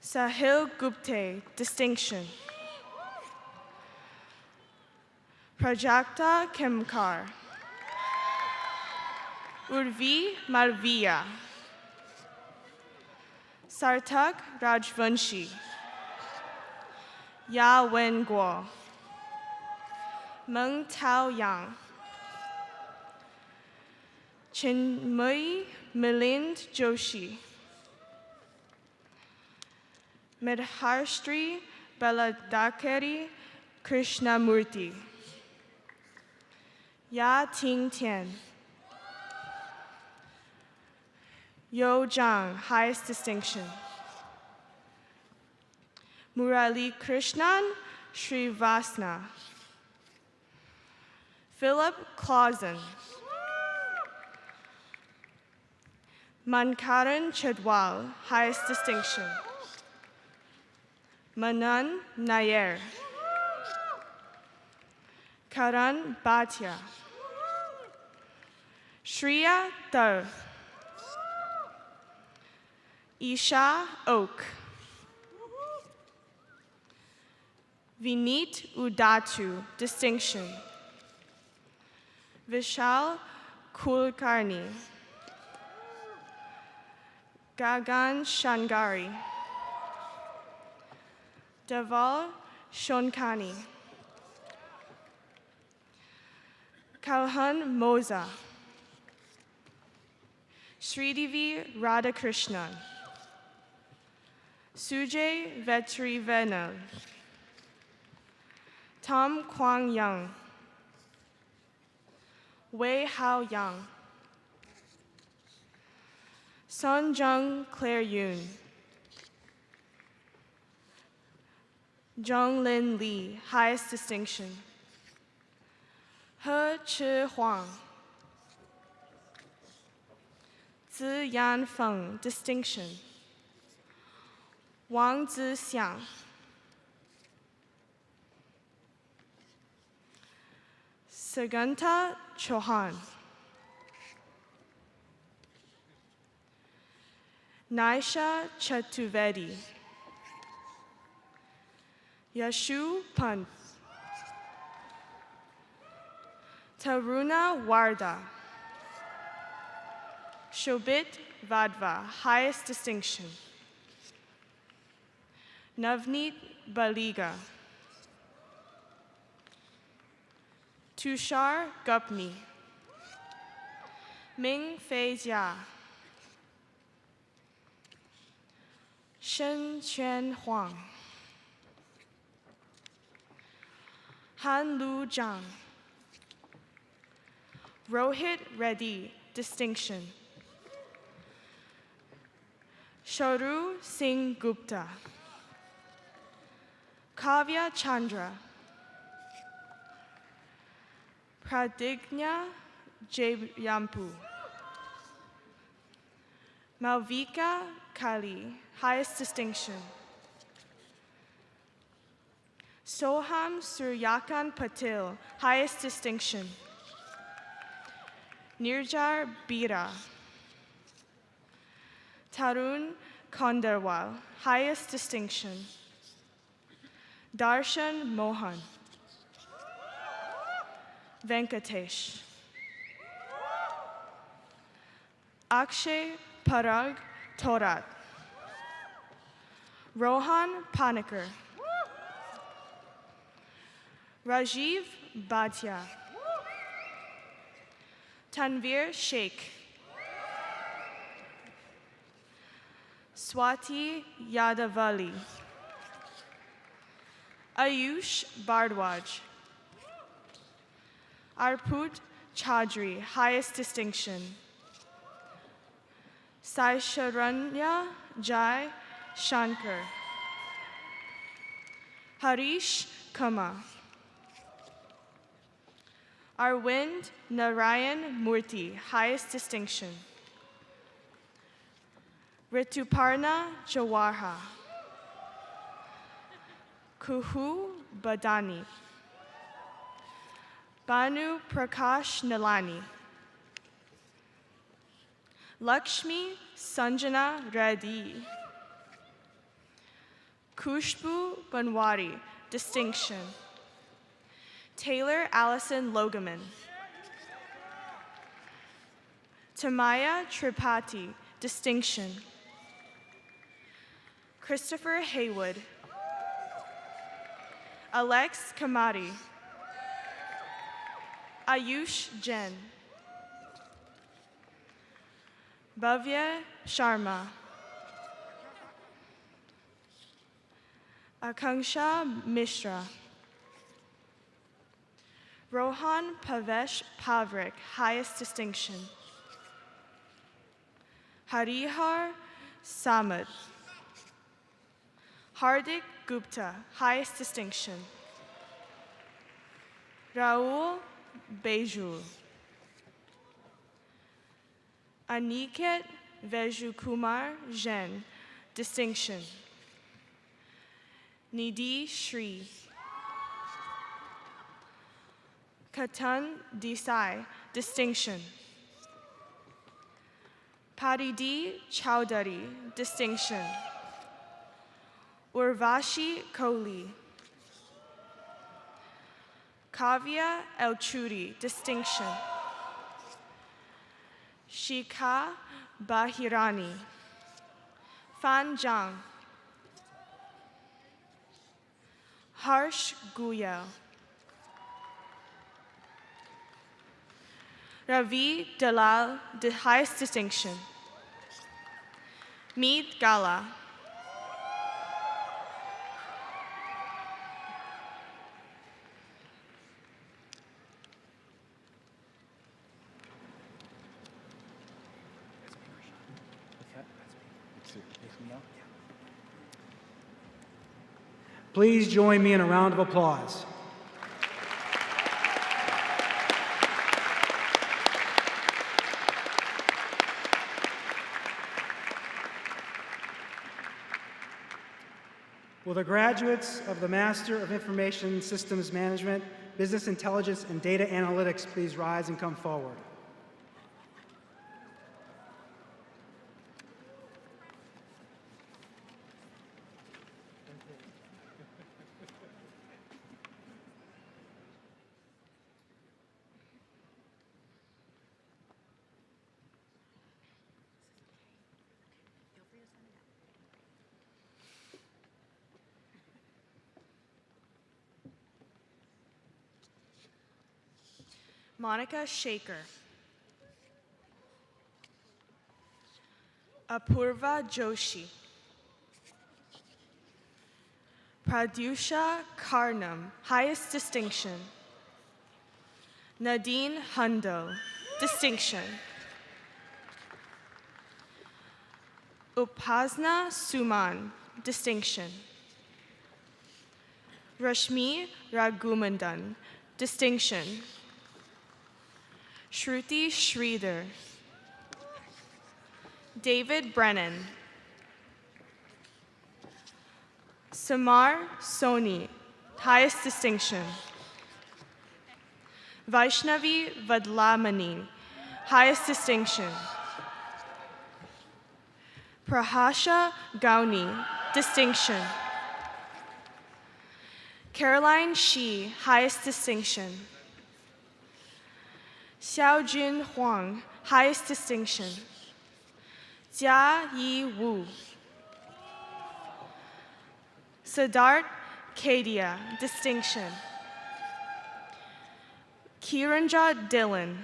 Sahil Gupte, distinction. Prajakta Kemkar. Urvi Malviya. Sartak Rajvanshi. Ya Wen Guo. Meng Tao Yang. Chinmay Milind Joshi. Medharshri Baladakari Krishnamurti. Ya Ting Tian. Yo Zhang, highest distinction. Murali Krishnan Srivasna. Philip Clausen. Mankaran Chedwal, highest distinction. Manan Nair. Karan Bhatia. Shriya Dar. Isha Oak. Vinit Udatu, distinction. Vishal Kulkarni. Gagan Shangari. Deval Shonkani. Kalhan Moza. Sridevi Radhakrishnan. Sujay Vetrivenal. Tom Kwang Young. Wei Hao Yang. Sun Jung Claire Yoon. Zhong Lin Li, highest distinction. He Chi Huang. Zi Yan Feng, distinction. Wang Zixiang. Saganta Chauhan. Naisha Chaturvedi. Yashu Pant. Taruna Warda. Shobit Vadva, highest distinction. Navneet Baliga. Tushar Gupni. Ming Fei Jia. Shen Quan Huang. Han Lu Zhang. Rohit Reddy, distinction. Sharu Singh Gupta. Kavya Chandra. Pradigna Jayampu. Malvika Kali, highest distinction. Soham Suryakan Patil, highest distinction. Nirjar Bira. Tarun Kondarwal, highest distinction. Darshan Mohan. Venkatesh. Akshay Parag Torat. Rohan Panikar. Rajiv Bhatia. Tanvir Sheikh. Swati Yadavali. Ayush Bardwaj. Arput Chaudhry, highest distinction. Saisharanya Jai Shankar. Harish Kama. Arvind Narayan Murthy, highest distinction. Rituparna Jawaha. Kuhu Badani. Banu Prakash Nalani. Lakshmi Sanjana Reddy. Kushbu Banwari, distinction. Taylor Allison Logaman. Tamaya Tripathi, distinction. Christopher Haywood. Alex Kamari. Ayush Jain. Bhavya Sharma. Akanksha Mishra. Rohan Pavesh Pavrik, highest distinction. Harihar Samad. Hardik Gupta, highest distinction. Raul Bejul. Aniket Vejukumar Jain, distinction. Nidhi Shri. Katan Desai, distinction. Padidi Chowdhury, distinction. Urvashi Kohli. Kavya Elchuri, distinction. Shikha Bahirani. Fan Zhang. Harsh Guyal. Ravi Dalal, the highest distinction. Meet Gala. Please join me in a round of applause. Will the graduates of the Master of Information Systems Management, Business Intelligence, and Data Analytics please rise and come forward? Monica Shaker. Apurva Joshi. Pradyusha Karnam, highest distinction. Nadine Hundo, distinction. Upasna Suman, distinction. Rashmi Raghumandan, distinction. Shruti Sridhar. David Brennan. Samar Soni, highest distinction. Vaishnavi Vadlamani, highest distinction. Prahasha Gauni, distinction. Caroline Shi, highest distinction. Xiaojun Huang, highest distinction. Jia Yi Wu. Siddharth Kadia, distinction. Kiranja Dillon.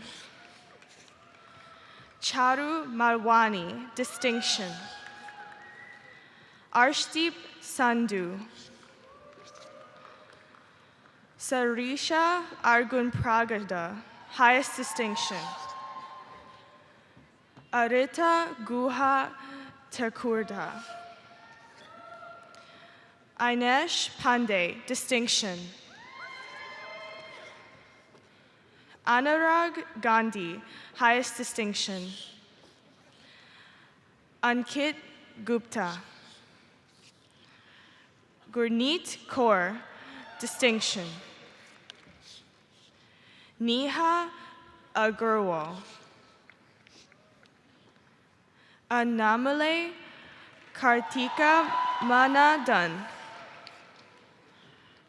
Charu Malwani, distinction. Arshdeep Sandhu. Sarisha Argunpragada, highest distinction. Arita Guha Thakurda. Ainesh Pandey, distinction. Anurag Gandhi, highest distinction. Ankit Gupta. Gurneet Kaur, distinction. Neha Agarwal. Anamale Kartika Manadan.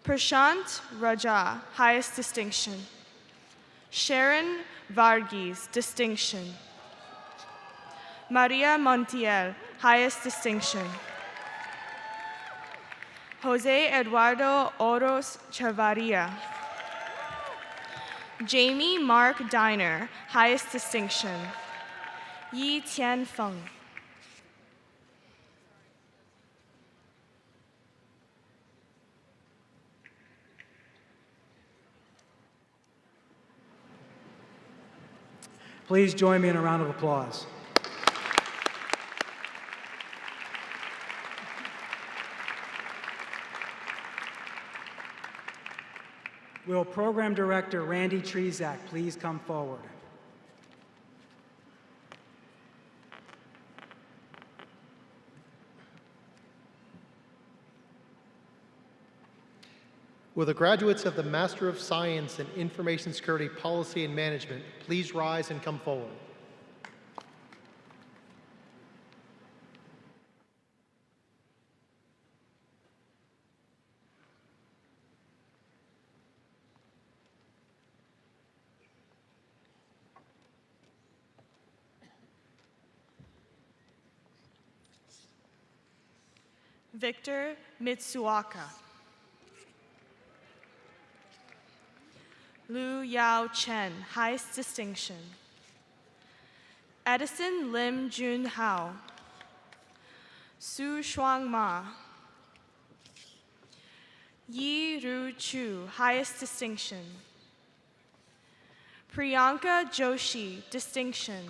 Prashant Raja, highest distinction. Sharon Varghese, distinction. Maria Montiel, highest distinction. Jose Eduardo Oros Chavarria. Jamie Mark Diner, highest distinction. Yi Tianfeng. Please join me in a round of applause. Will Program Director Randy Trezak please come forward? Will the graduates of the Master of Science in Information Security Policy and Management please rise and come forward? Victor Mitsuoka. Lu Yao Chen, highest distinction. Edison Lim Jun Hao. Su Shuang Ma. Yi Ru Chu, highest distinction. Priyanka Joshi, distinction.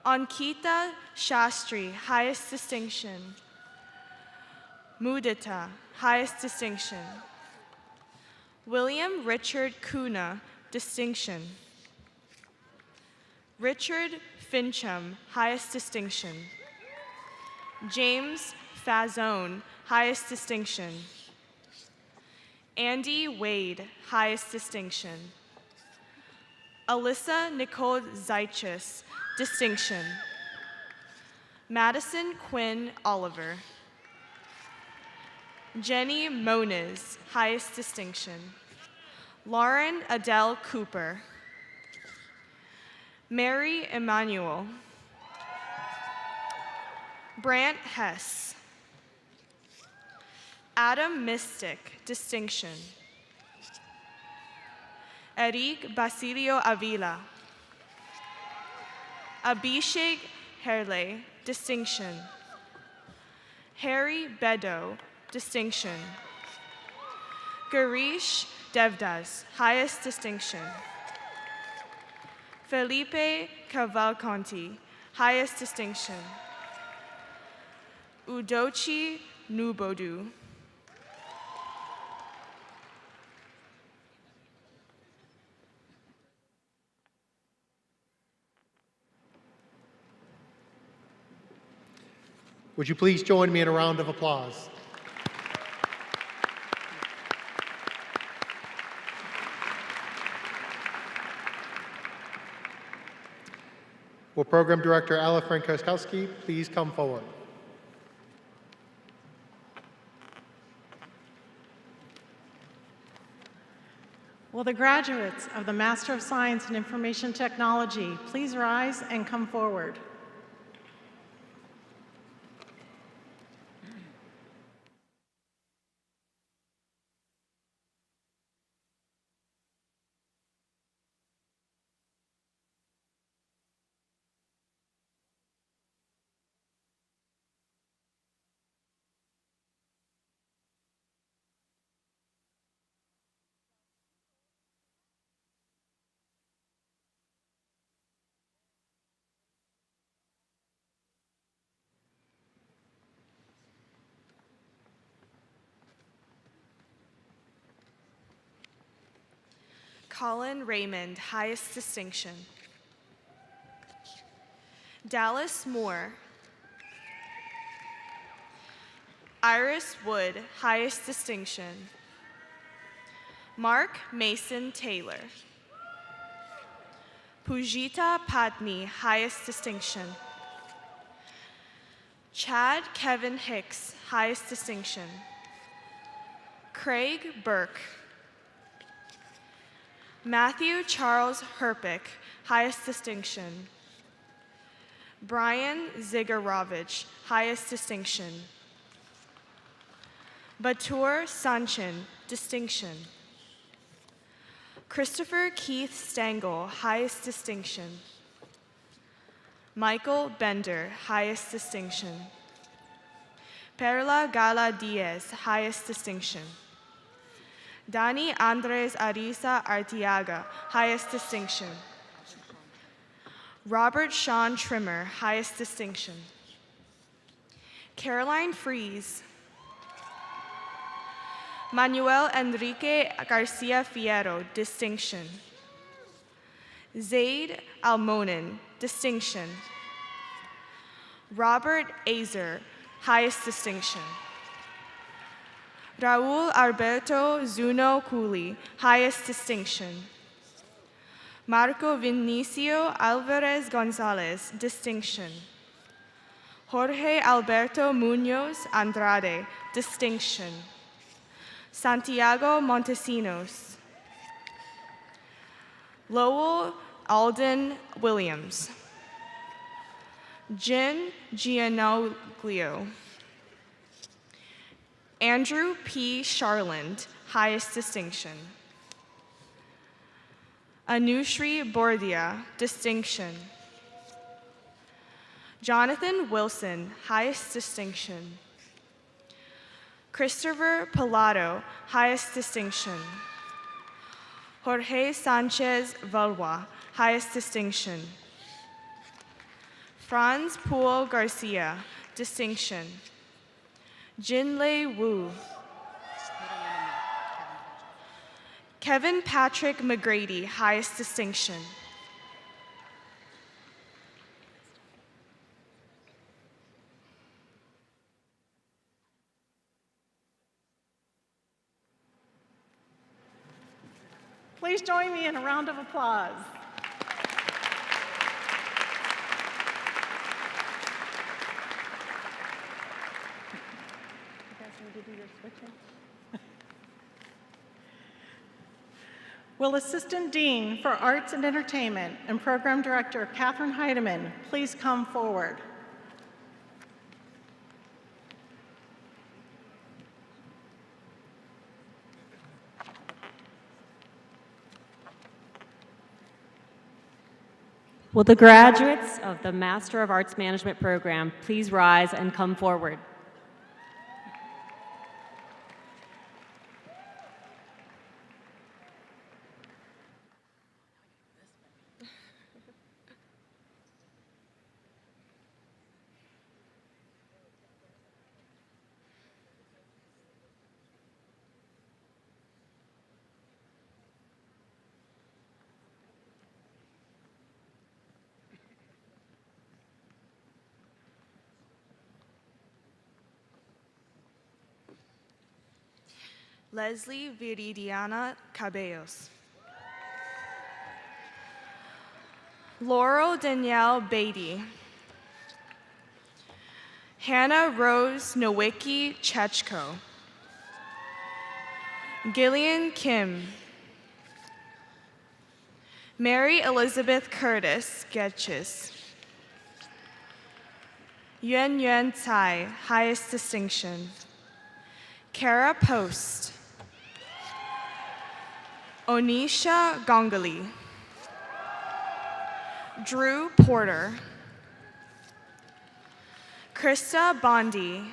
Ankita Shastri, highest distinction. Mudita, highest distinction. William Richard Kuna, distinction. Richard Fincham, highest distinction. James Fazone, highest distinction. Andy Wade, highest distinction. Alyssa Nicole Zaichis, distinction. Madison Quinn Oliver. Jenny Moniz, highest distinction. Lauren Adele Cooper. Mary Emanuel. Brant Hess. Adam Mystic, distinction. Eric Basilio Avila. Abhishek Herle, distinction. Harry Bedo, distinction. Garish Devdas, highest distinction. Felipe Cavalcanti, highest distinction. Udochi Nubodu. Would you please join me in a round of applause? Will Program Director Ala Frankowski please come forward? Will the graduates of the Master of Science in Information Technology please rise and come forward? Colin Raymond, highest distinction. Dallas Moore. Iris Wood, highest distinction. Mark Mason Taylor. Pujita Patni, highest distinction. Chad Kevin Hicks, highest distinction. Craig Burke. Matthew Charles Herpick, highest distinction. Brian Zigarovich, highest distinction. Batur Sanchin, distinction. Christopher Keith Stengel, highest distinction. Michael Bender, highest distinction. Perla Gala Diaz, highest distinction. Dani Andres Arisa Artiaga, highest distinction. Robert Sean Trimmer, highest distinction. Caroline Fries. Manuel Enrique Garcia Fierro, distinction. Zaid Almonin, distinction. Robert Azer, highest distinction. Raul Alberto Zuno Cooley, highest distinction. Marco Vinicio Alvarez Gonzalez, distinction. Jorge Alberto Munoz Andrade, distinction. Santiago Montesinos. Lowell Alden Williams. Jin Gianoglio. Andrew P. Sharland, highest distinction. Anushri Bordia, distinction. Jonathan Wilson, highest distinction. Christopher Pilato, highest distinction. Jorge Sanchez Valois, highest distinction. Franz Poole Garcia, distinction. Jinlei Wu. Kevin Patrick McGrady, highest distinction. Please join me in a round of applause. You guys need to do your switching. Will Assistant Dean for Arts and Entertainment and Program Director Catherine Heidemann please come forward? Will the graduates of the Master of Arts Management program please rise and come forward? Leslie Viridiana Cabellos. Laurel Danielle Beatty. Hannah Rose Nowicki Chechko. Gillian Kim. Mary Elizabeth Curtis Getchis. Yuan Yuan Tsai, highest distinction. Kara Post. Onisha Gongali. Drew Porter. Krista Bondi.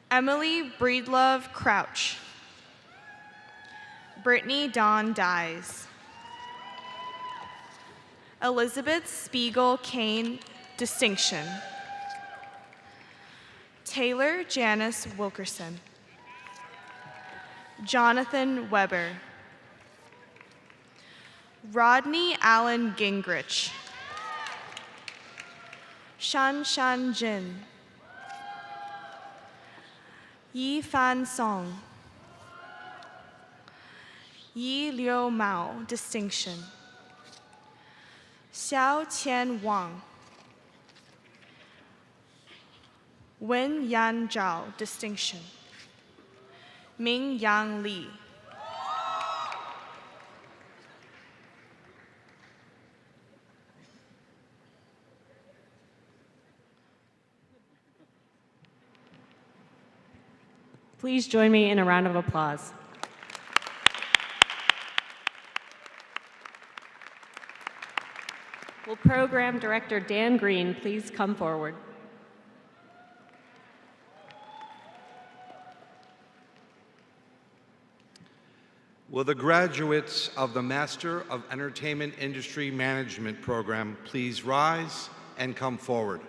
Emily Breedlove Crouch. Brittany Dawn Dyes. Elizabeth Spiegel Kane, distinction. Taylor Janice Wilkerson. Jonathan Weber. Rodney Allen Gingrich. Shan Shan Jin. Yi Fan Song. Yi Liu Mao, distinction. Xiao Qian Wang. Wen Yan Zhao, distinction. Ming Yang Li. Please join me in a round of applause. Will Program Director Dan Green please come forward? Will the graduates of the Master of Entertainment Industry Management program please rise and come forward?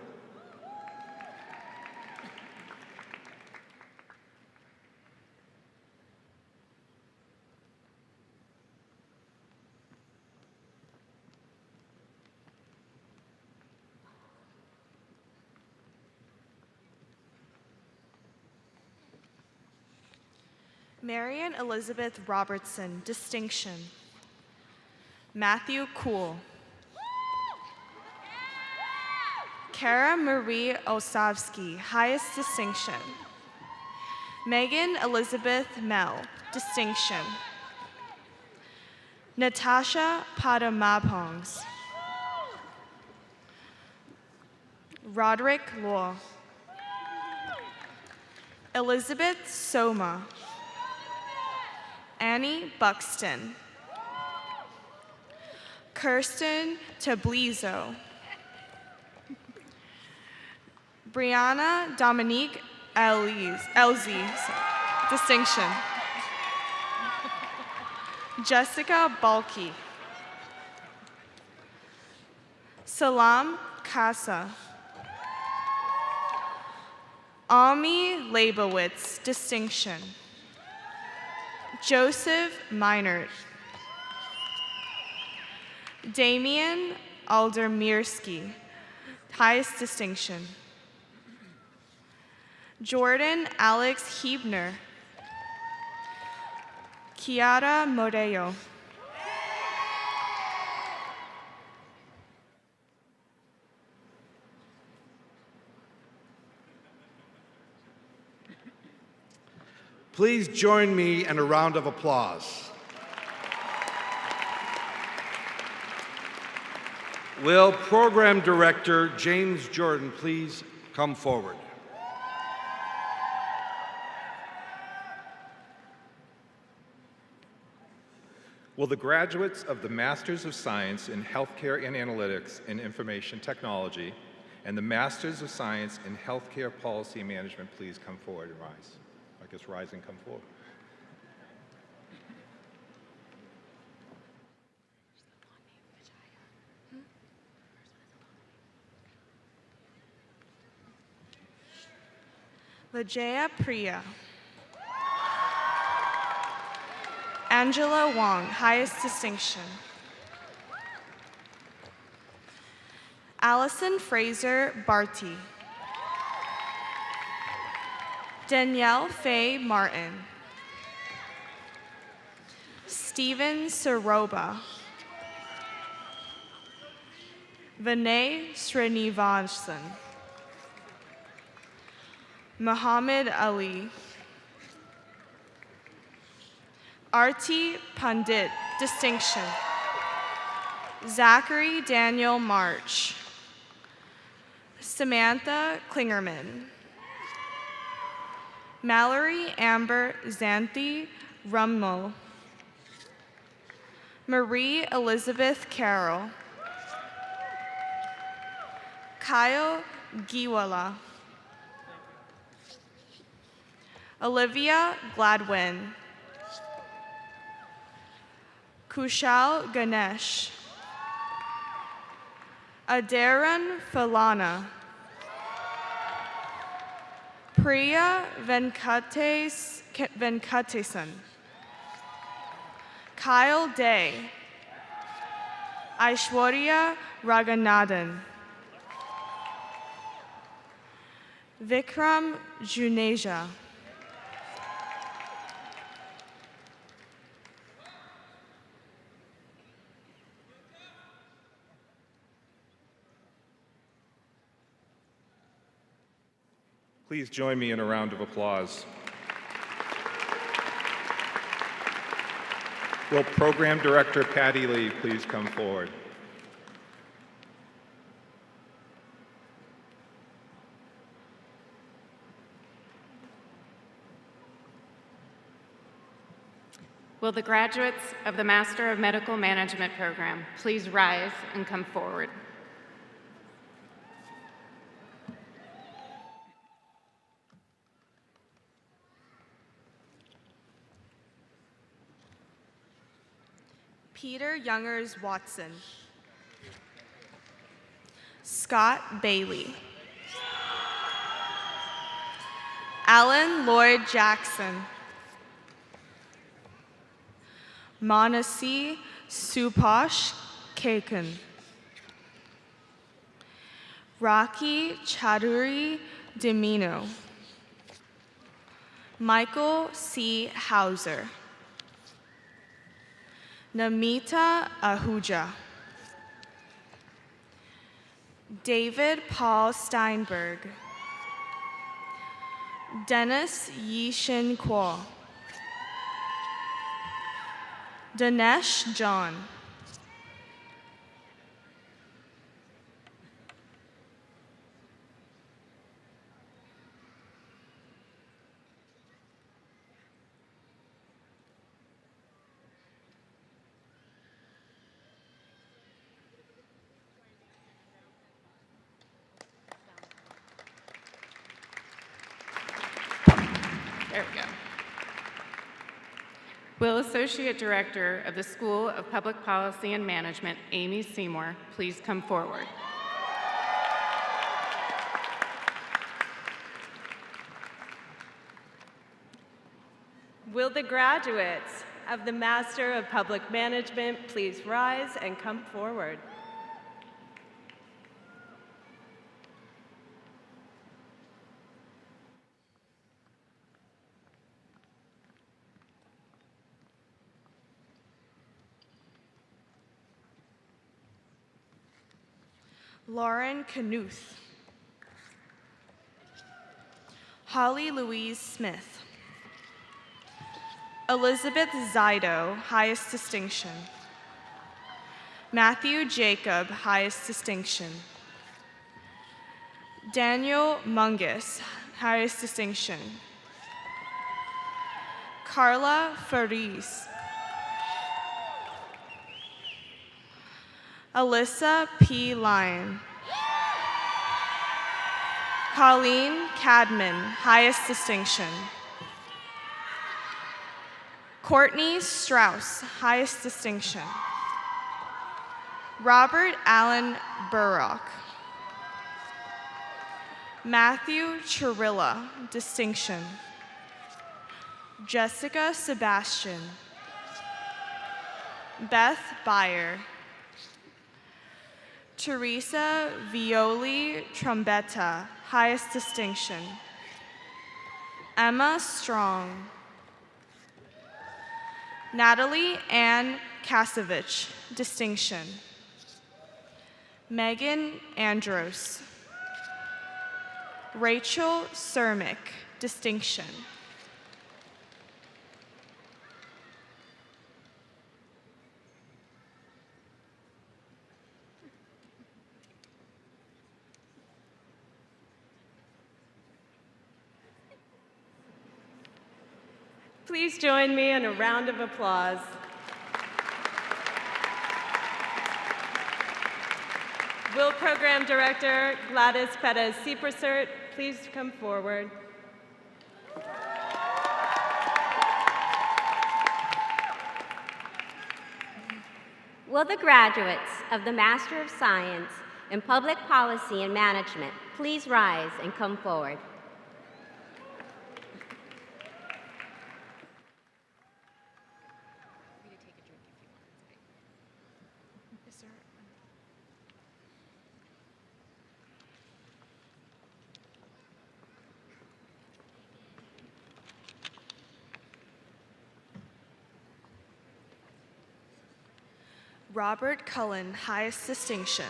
Marion Elizabeth Robertson, distinction. Matthew Kuhl. Kara Marie Osavsky, highest distinction. Megan Elizabeth Mell, distinction. Natasha Padamapongs. Roderick Law. Elizabeth Soma. Annie Buxton. Kirsten Tablizo. Brianna Dominique Elzie, distinction. Jessica Balky. Salam Kasa. Ami Leibowitz, distinction. Joseph Meinert. Damian Aldermirsky, highest distinction. Jordan Alex Hebner. Kiara Morello. Please join me in a round of applause. Will Program Director James Jordan please come forward? Will the graduates of the Masters of Science in Healthcare and Analytics and Information Technology and the Masters of Science in Healthcare Policy and Management please come forward and rise? I guess rise and come forward. Vijaya Priya. Angela Wong, highest distinction. Allison Fraser Barty. Danielle Faye Martin. Stephen Saroba. Vinay Srinivasan. Muhammad Ali. Arti Pandit, distinction. Zachary Daniel March. Samantha Klingerman. Mallory Amber Xanthi Rummo. Marie Elizabeth Carroll. Kyle Giwala. Olivia Gladwin. Kushal Ganesh. Adaran Falana. Priya Venkatesan. Kyle Day, Aishwarya Raghunathan, Vikram Juneja, Please join me in a round of applause. Will Program Director Patty Lee please come forward? Will the graduates of the Master of Medical Management program please rise and come forward? Peter Youngers Watson, Scott Bailey, Alan Lloyd Jackson, Manasi Supash Kekan, Rocky Chaudhuri Dimino, Michael C. Hauser, Namita Ahuja, David Paul Steinberg, Dennis Yishin Kwok, Dinesh John, There we go. Will Associate Director of the School of Public Policy and Management, Amy Seymour, please come forward? Will the graduates of the Master of Public Management please rise and come forward? Lauren Knuth, Holly Louise Smith, Elizabeth Zido, highest distinction, Matthew Jacob, highest distinction, Daniel Mungus, highest distinction, Carla Fariz, Alyssa P. Lyon, Colleen Cadman, highest distinction, Courtney Strauss, highest distinction, Robert Allen Burrock, Matthew Chirilla, distinction, Jessica Sebastian, Beth Beyer, Teresa Violi Trombetta, highest distinction, Emma Strong, Natalie Ann Kasevich, distinction, Megan Andros, Rachel Cermick, distinction, Please join me in a round of applause. Will Program Director Gladys Perez Ciprasert please come forward? Will the graduates of the Master of Science in Public Policy and Management please rise and come forward? Robert Cullen, highest distinction.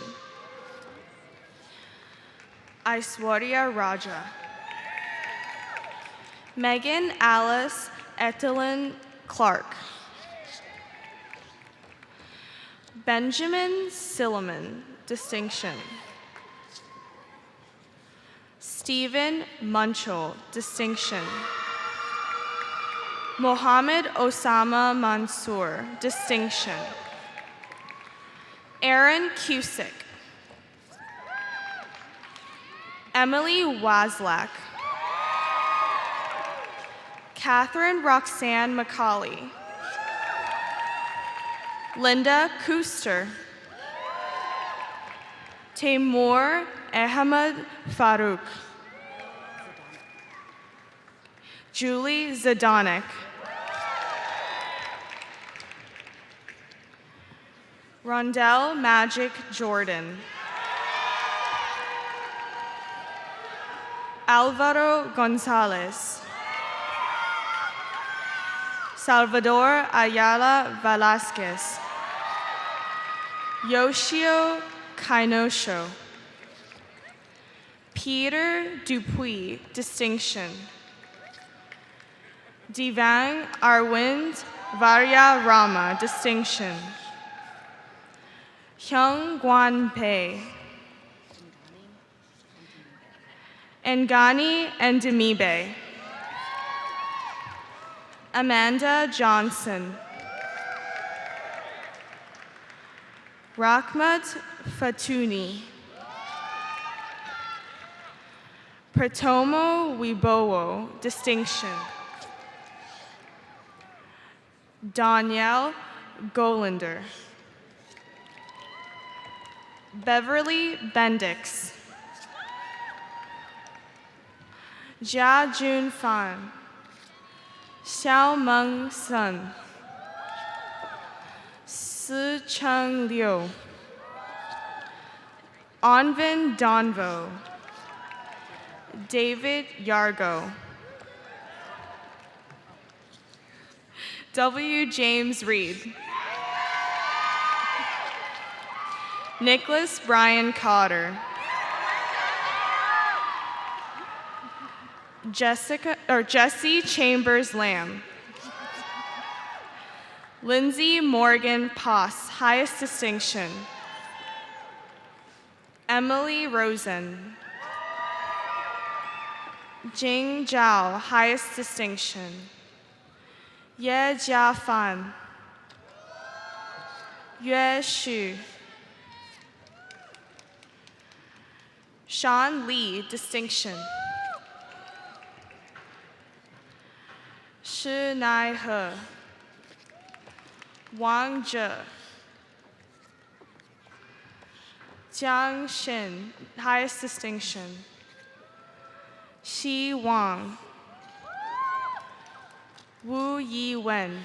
Aishwarya Raja. Megan Alice Ethelyn Clark. Benjamin Silliman, distinction. Stephen Munchell, distinction. Mohammed Osama Mansour, distinction. Aaron Cusick. Emily Waslak. Catherine Roxanne McCauley. Linda Kuster. Taimur Ahmed Farouk. Julie Zadanek. Rondell Magic Jordan. Alvaro Gonzalez. Salvador Ayala Velasquez. Yoshio Kainosho. Peter Dupuis, distinction. Devang Arvind Varya Rama, distinction. Hyung Guan Pei. Ngani Ndimibe. Amanda Johnson. Rahmat Fatuni. Pratomo Wibowo, distinction. Danielle Golander. Beverly Bendix. Jia Jun Fan. Xiao Meng Sun. Si Cheng Liu. Anvin Donvo. David Yargo. W. James Reed. Nicholas Brian Cotter. Jesse Chambers Lamb. Lindsay Morgan Poss, highest distinction. Emily Rosen. Jing Zhao, highest distinction. Ye Jia Fan. Yue Xu. Sean Lee, distinction. Shi Nai He. Wang Zhe. Jiang Xin, highest distinction. Xi Wang. Wu Yi Wen.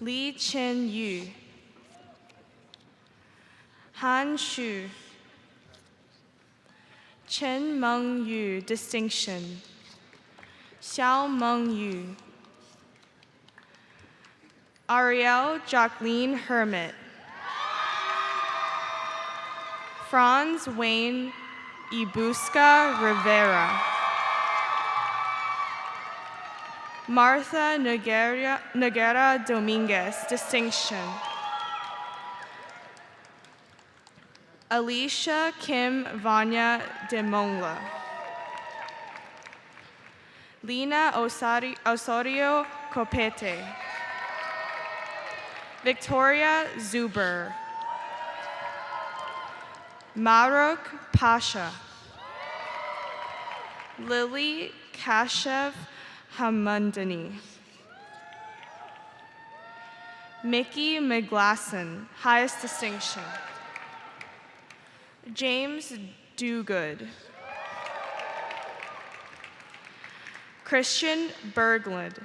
Li Chen Yu. Han Shu. Chen Meng Yu, distinction. Xiao Meng Yu. Ariel Jacqueline Hermit. Franz Wayne Ibuska Rivera. Martha Noguera Dominguez, distinction. Alicia Kim Vanya de Mongla. Lina Osorio Copete. Victoria Zuber. Maruk Pasha. Lily Kashev Hamundani. Mickey McGlasson, highest distinction. James Dugood. Christian Berglund.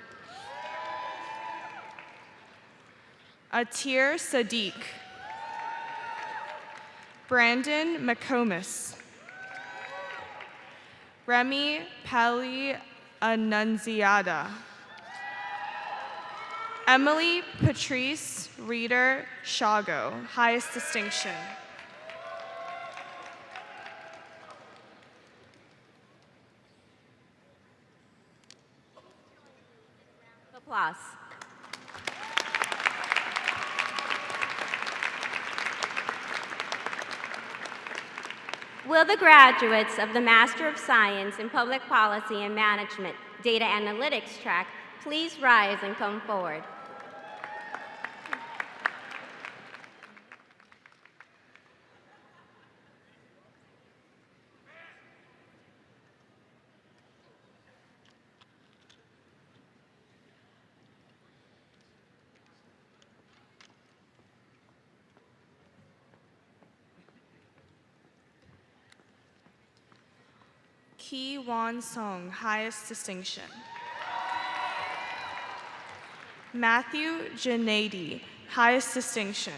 Atir Sadiq, Brandon McComas, Remy Pali Annunziata, Emily Patrice Reeder Shago, highest distinction. Applause. Will the graduates of the Master of Science in Public Policy and Management Data Analytics track please rise and come forward? Ki Wan Song, highest distinction. Matthew Janady, highest distinction.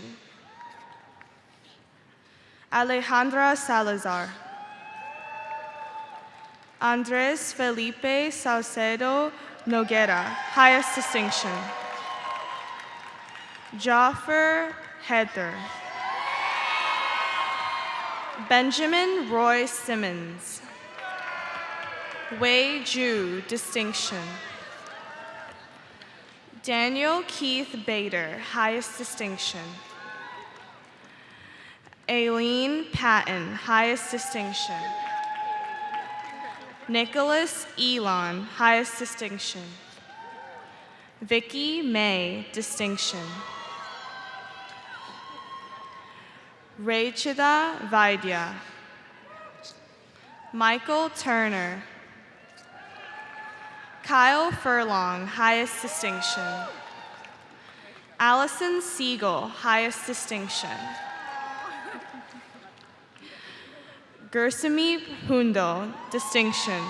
Alejandra Salazar. Andres Felipe Salcedo Noguera, highest distinction. Jaffer Heather. Benjamin Roy Simmons. Wei Ju, distinction. Daniel Keith Bader, highest distinction. Aileen Patton, highest distinction. Nicholas Elon, highest distinction. Vicky May, distinction. Rachida Vaidya. Michael Turner. Kyle Furlong, highest distinction. Allison Siegel, highest distinction. Gursamit Hundal, distinction.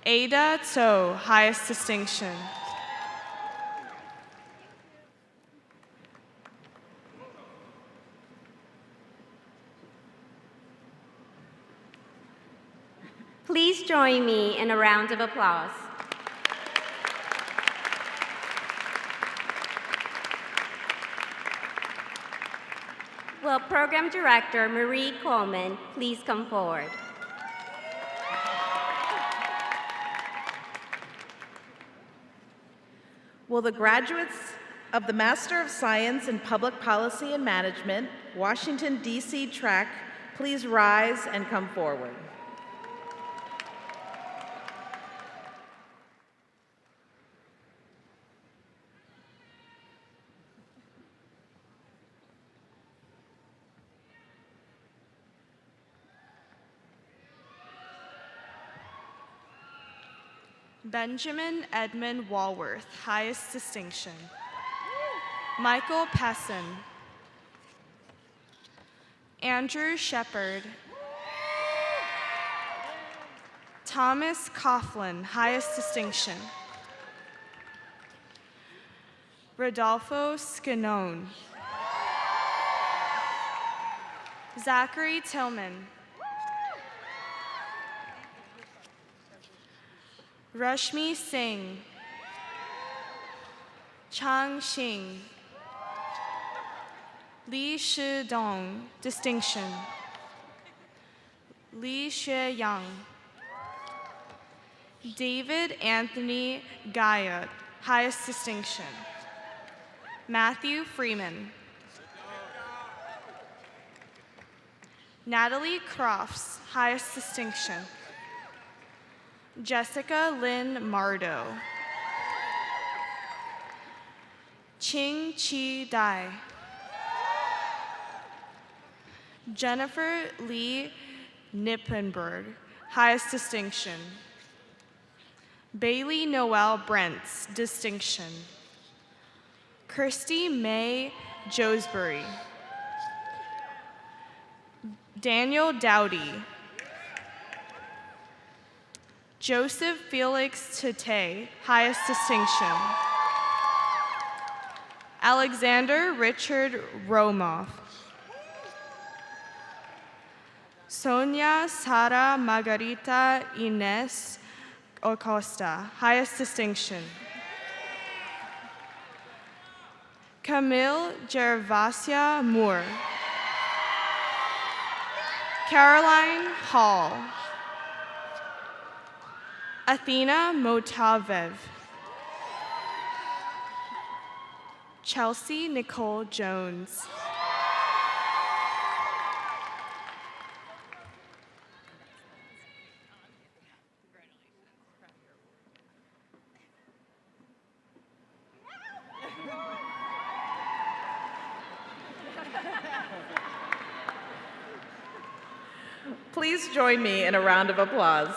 Ada Tso, highest distinction. Please join me in a round of applause. Will Program Director Marie Coleman please come forward? Will the graduates of the Master of Science in Public Policy and Management, Washington, D.C. track please rise and come forward? Benjamin Edmund Walworth, highest distinction. Michael Pesson. Andrew Shepard. Thomas Coughlin, highest distinction. Rodolfo Scanone. Zachary Tillman. Rashmi Singh. Chang Xing. Li Shidong, distinction. Li Xueyang. David Anthony Guyot, highest distinction. Matthew Freeman. Natalie Crofts, highest distinction. Jessica Lynn Mardo. Ching Chi Dai. Jennifer Lee Nippenberg, highest distinction. Bailey Noel Brents, distinction. Kirsty May Josbury. Daniel Dowdy. Joseph Felix Tate, highest distinction. Alexander Richard Romoff. Sonia Sara Margarita Ines Acosta, highest distinction. Camille Gervasia Moore. Caroline Hall. Athena Motavev. Chelsea Nicole Jones. Please join me in a round of applause.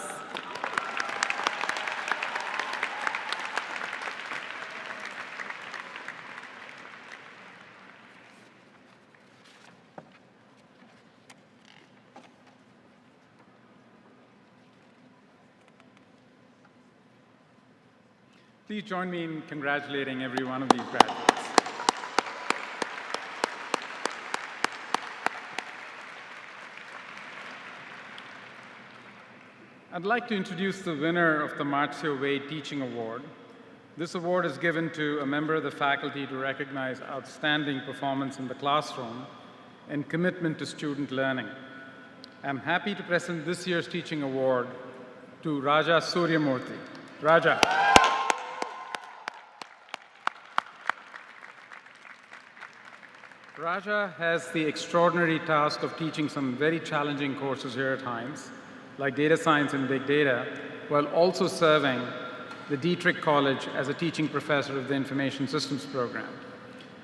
Please join me in congratulating every one of these graduates. I'd like to introduce the winner of the Marcia Wade Teaching Award. This award is given to a member of the faculty to recognize outstanding performance in the classroom and commitment to student learning. I'm happy to present this year's teaching award to Raja Suryamurthy. Raja. Raja has the extraordinary task of teaching some very challenging courses here at Heinz, like data science and big data, while also serving the Dietrich College as a teaching professor of the Information Systems program.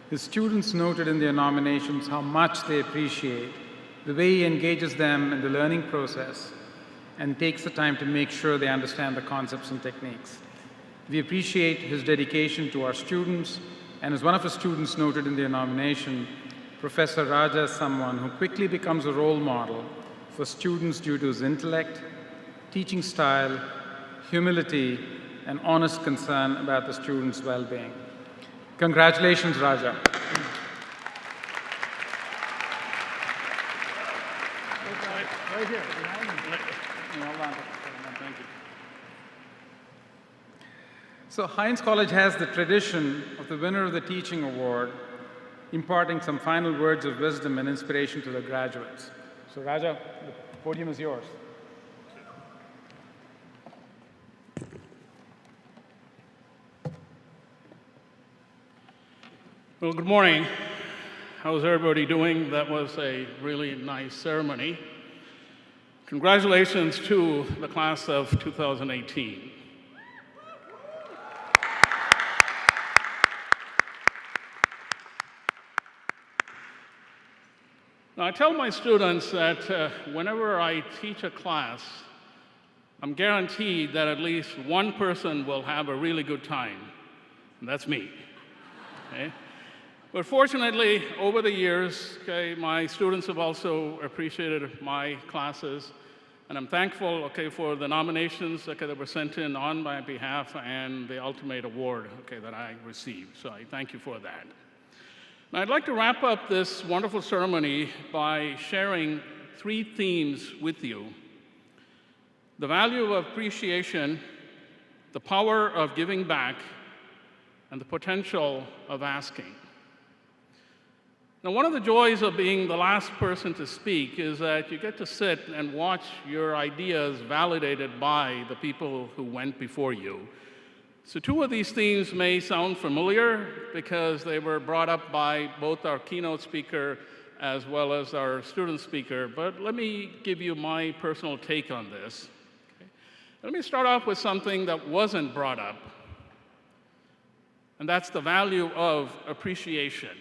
His students noted in their nominations how much they appreciate the way he engages them in the learning process and takes the time to make sure they understand the concepts and techniques. We appreciate his dedication to our students, and as one of his students noted in their nomination, Professor Raja is someone who quickly becomes a role model for students due to his intellect, teaching style, humility, and honest concern about the students' well-being. Congratulations, Raja. Right here, behind me. Hold on. Thank you. So Heinz College has the tradition of the winner of the Teaching Award imparting some final words of wisdom and inspiration to the graduates. So Raja, the podium is yours. Well, good morning. How's everybody doing? That was a really nice ceremony. Congratulations to the class of 2018. Now, I tell my students that whenever I teach a class, I'm guaranteed that at least one person will have a really good time, and that's me. Okay? But fortunately, over the years, my students have also appreciated my classes, and I'm thankful for the nominations that were sent in on my behalf and the ultimate award that I received. So I thank you for that. Now, I'd like to wrap up this wonderful ceremony by sharing 3 themes with you: the value of appreciation, the power of giving back, and the potential of asking. Now, one of the joys of being the last person to speak is that you get to sit and watch your ideas validated by the people who went before you. So 2 of these themes may sound familiar because they were brought up by both our keynote speaker as well as our student speaker, but let me give you my personal take on this. Okay. Let me start off with something that wasn't brought up, and that's the value of appreciation.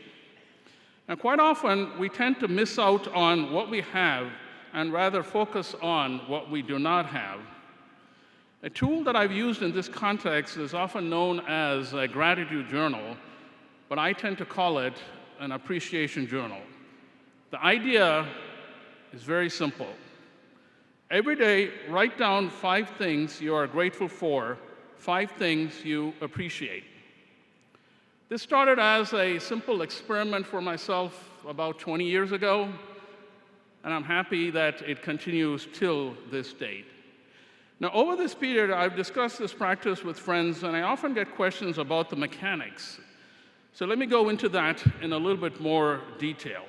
Now, quite often, we tend to miss out on what we have and rather focus on what we do not have. A tool that I've used in this context is often known as a gratitude journal, but I tend to call it an appreciation journal. The idea is very simple. Every day, write down 5 things you are grateful for, 5 things you appreciate. This started as a simple experiment for myself about 20 years ago, and I'm happy that it continues till this date. Now, over this period, I've discussed this practice with friends, and I often get questions about the mechanics. So let me go into that in a little bit more detail.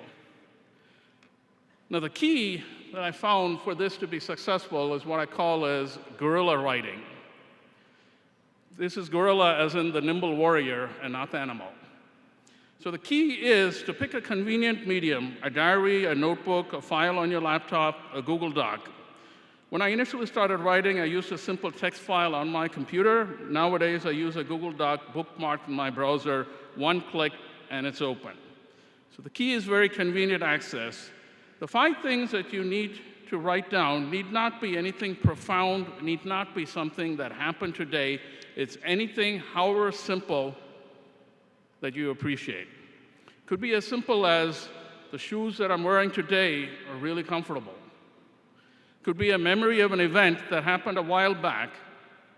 Now, the key that I found for this to be successful is what I call as guerrilla writing. This is guerrilla as in the nimble warrior and not the animal. So the key is to pick a convenient medium, a diary, a notebook, a file on your laptop, a Google Doc. When I initially started writing, I used a simple text file on my computer. Nowadays, I use a Google Doc bookmarked in my browser, one click, and it's open. So the key is very convenient access. The 5 things that you need to write down need not be anything profound, need not be something that happened today. It's anything, however simple, that you appreciate. Could be as simple as the shoes that I'm wearing today are really comfortable. Could be a memory of an event that happened a while back.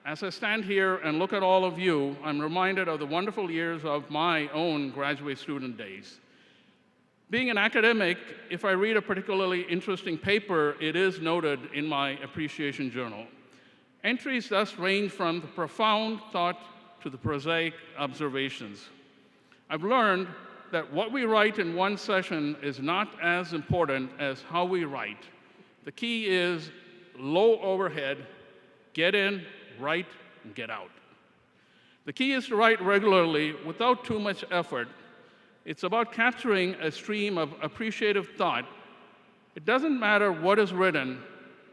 As I stand here and look at all of you, I'm reminded of the wonderful years of my own graduate student days. Being an academic, if I read a particularly interesting paper, it is noted in my appreciation journal. Entries thus range from the profound thought to the prosaic observations. I've learned that what we write in one session is not as important as how we write. The key is low overhead, get in, write, and get out. The key is to write regularly without too much effort. It's about capturing a stream of appreciative thought. It doesn't matter what is written,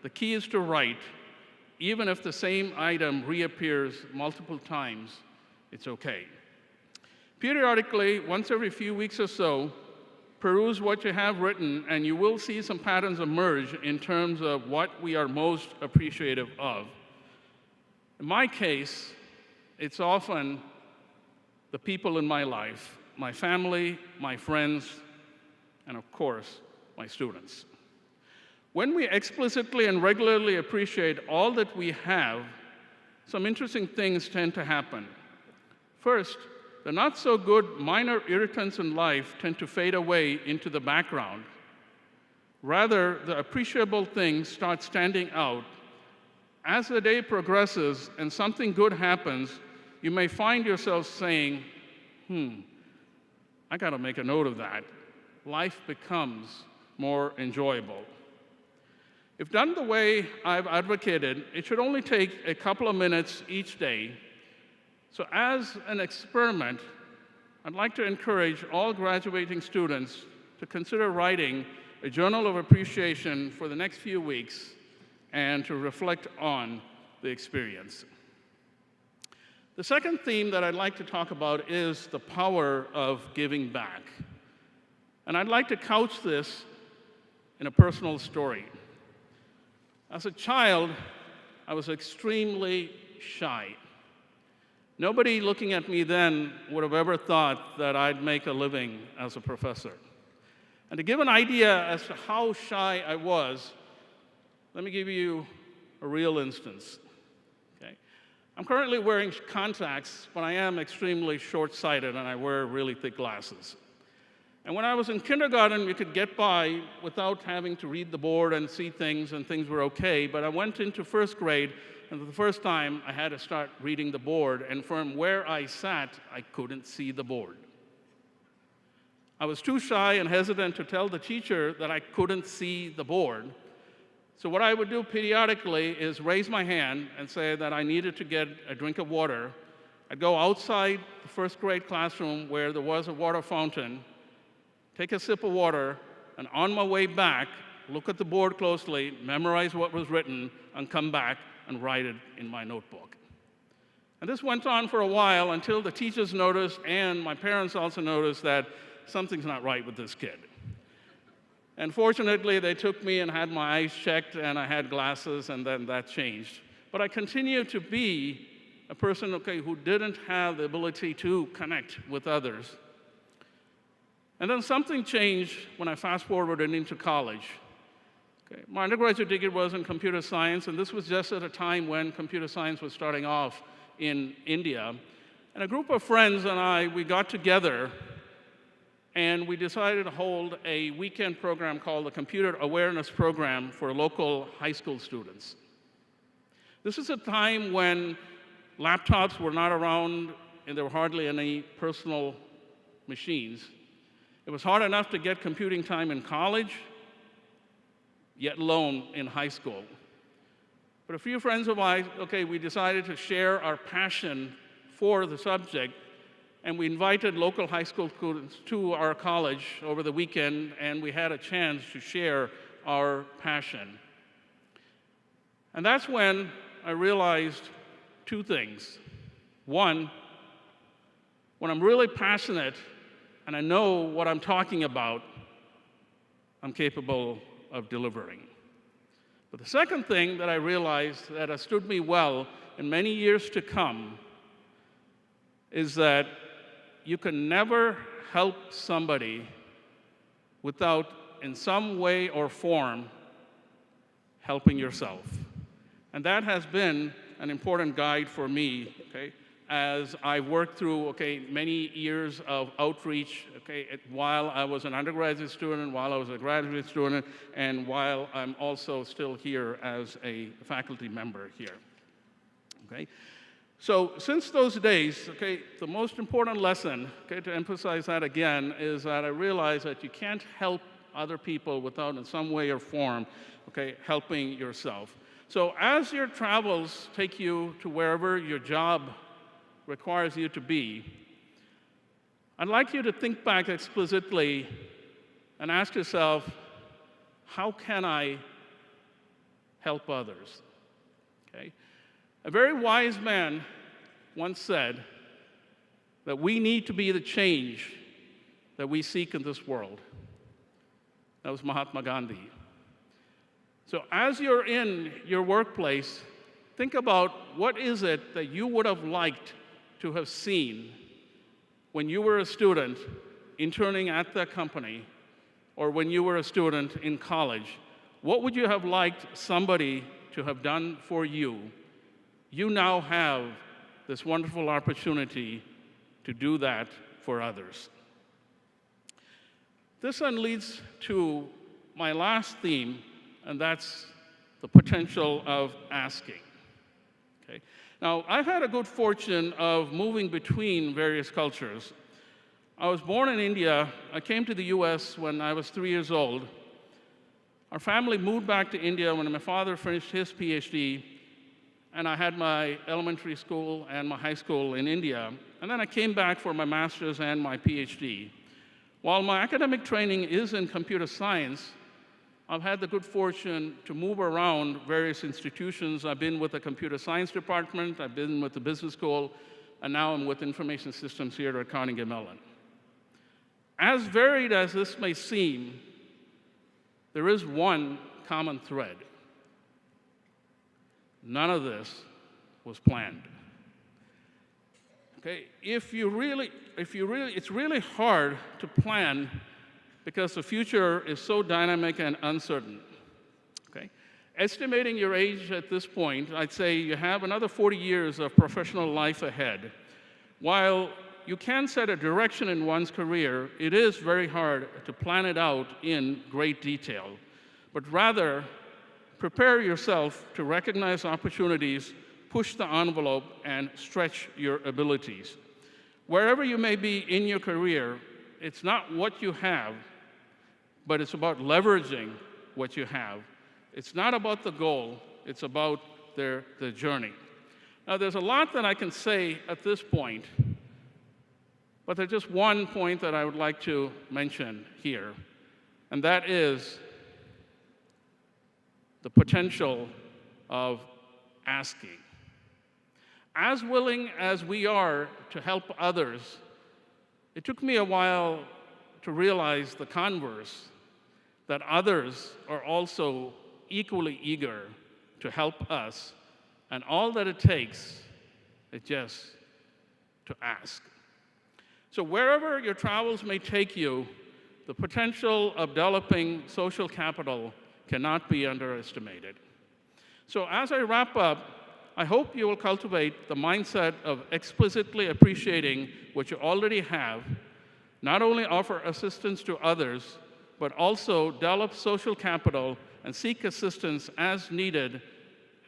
the key is to write. Even if the same item reappears multiple times, it's okay. Periodically, once every few weeks or so, peruse what you have written, and you will see some patterns emerge in terms of what we are most appreciative of. In my case, it's often the people in my life, my family, my friends, and of course, my students. When we explicitly and regularly appreciate all that we have, some interesting things tend to happen. First, the not-so-good minor irritants in life tend to fade away into the background. Rather, the appreciable things start standing out. As the day progresses and something good happens, you may find yourself saying, I gotta make a note of that. Life becomes more enjoyable. If done the way I've advocated, it should only take a couple of minutes each day. So as an experiment, I'd like to encourage all graduating students to consider writing a journal of appreciation for the next few weeks and to reflect on the experience. The second theme that I'd like to talk about is the power of giving back. And I'd like to couch this in a personal story. As a child, I was extremely shy. Nobody looking at me then would have ever thought that I'd make a living as a professor. And to give an idea as to how shy I was, let me give you a real instance. Okay? I'm currently wearing contacts, but I am extremely short-sighted and I wear really thick glasses. And when I was in kindergarten, you could get by without having to read the board and see things, and things were okay. But I went into first grade, and for the first time, I had to start reading the board. And from where I sat, I couldn't see the board. I was too shy and hesitant to tell the teacher that I couldn't see the board. So what I would do periodically is raise my hand and say that I needed to get a drink of water. I'd go outside the first grade classroom where there was a water fountain, take a sip of water, and on my way back, look at the board closely, memorize what was written, and come back and write it in my notebook. And this went on for a while until the teachers noticed, and my parents also noticed, that something's not right with this kid. And fortunately, they took me and had my eyes checked, and I had glasses, and then that changed. But I continued to be a person, who didn't have the ability to connect with others. And then something changed when I fast-forwarded into college. My undergraduate degree was in computer science, and this was just at a time when computer science was starting off in India. And a group of friends and I, we got together and we decided to hold a weekend program called the Computer Awareness Program for local high school students. This is a time when laptops were not around and there were hardly any personal machines. It was hard enough to get computing time in college, yet alone in high school. But a few friends of mine, we decided to share our passion for the subject, and we invited local high school students to our college over the weekend, and we had a chance to share our passion. And that's when I realized two things. One, when I'm really passionate and I know what I'm talking about, I'm capable of delivering. But the second thing that I realized that has stood me well in many years to come is that you can never help somebody without, in some way or form, helping yourself. And that has been an important guide for me, as I worked through, many years of outreach, while I was an undergraduate student, while I was a graduate student, and while I'm also still here as a faculty member here, So since those days, the most important lesson, to emphasize that again, is that I realized that you can't help other people without, in some way or form, helping yourself. So as your travels take you to wherever your job requires you to be, I'd like you to think back explicitly and ask yourself, how can I help others? A very wise man once said that we need to be the change that we seek in this world. That was Mahatma Gandhi. So as you're in your workplace, think about what is it that you would have liked to have seen when you were a student interning at that company, or when you were a student in college. What would you have liked somebody to have done for you? You now have this wonderful opportunity to do that for others. This then leads to my last theme, and that's the potential of asking. Now, I've had a good fortune of moving between various cultures. I was born in India. I came to the US when I was 3 years old. Our family moved back to India when my father finished his PhD, and I had my elementary school and my high school in India. And then I came back for my master's and my PhD. While my academic training is in computer science, I've had the good fortune to move around various institutions. I've been with the computer science department, I've been with the business school, and now I'm with information systems here at Carnegie Mellon. As varied as this may seem, there is one common thread. None of this was planned. It's really hard to plan because the future is so dynamic and uncertain. Estimating your age at this point, I'd say you have another 40 years of professional life ahead. While you can set a direction in one's career, it is very hard to plan it out in great detail. But rather, prepare yourself to recognize opportunities, push the envelope, and stretch your abilities. Wherever you may be in your career, it's not what you have, but it's about leveraging what you have. It's not about the goal, it's about the journey. Now, there's a lot that I can say at this point, but there's just one point that I would like to mention here, and that is the potential of asking. As willing as we are to help others, it took me a while to realize the converse, that others are also equally eager to help us, and all that it takes is just to ask. So wherever your travels may take you, the potential of developing social capital cannot be underestimated. So as I wrap up, I hope you will cultivate the mindset of explicitly appreciating what you already have, not only offer assistance to others, but also develop social capital and seek assistance as needed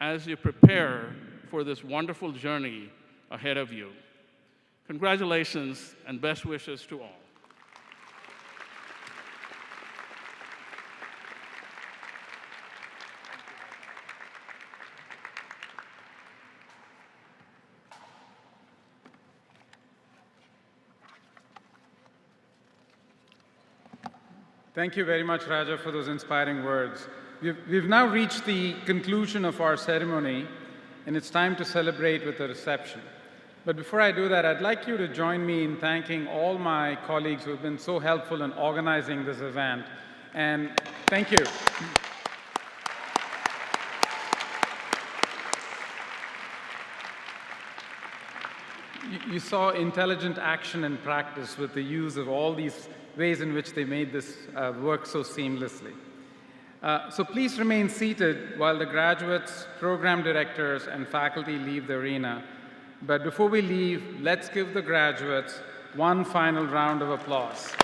as you prepare for this wonderful journey ahead of you. Congratulations and best wishes to all. Thank you very much, Raja, for those inspiring words. We've now reached the conclusion of our ceremony, and it's time to celebrate with a reception. But before I do that, I'd like you to join me in thanking all my colleagues who have been so helpful in organizing this event. And thank you. You saw intelligent action and practice with the use of all these ways in which they made this work so seamlessly. So please remain seated while the graduates, program directors, and faculty leave the arena. But before we leave, let's give the graduates one final round of applause.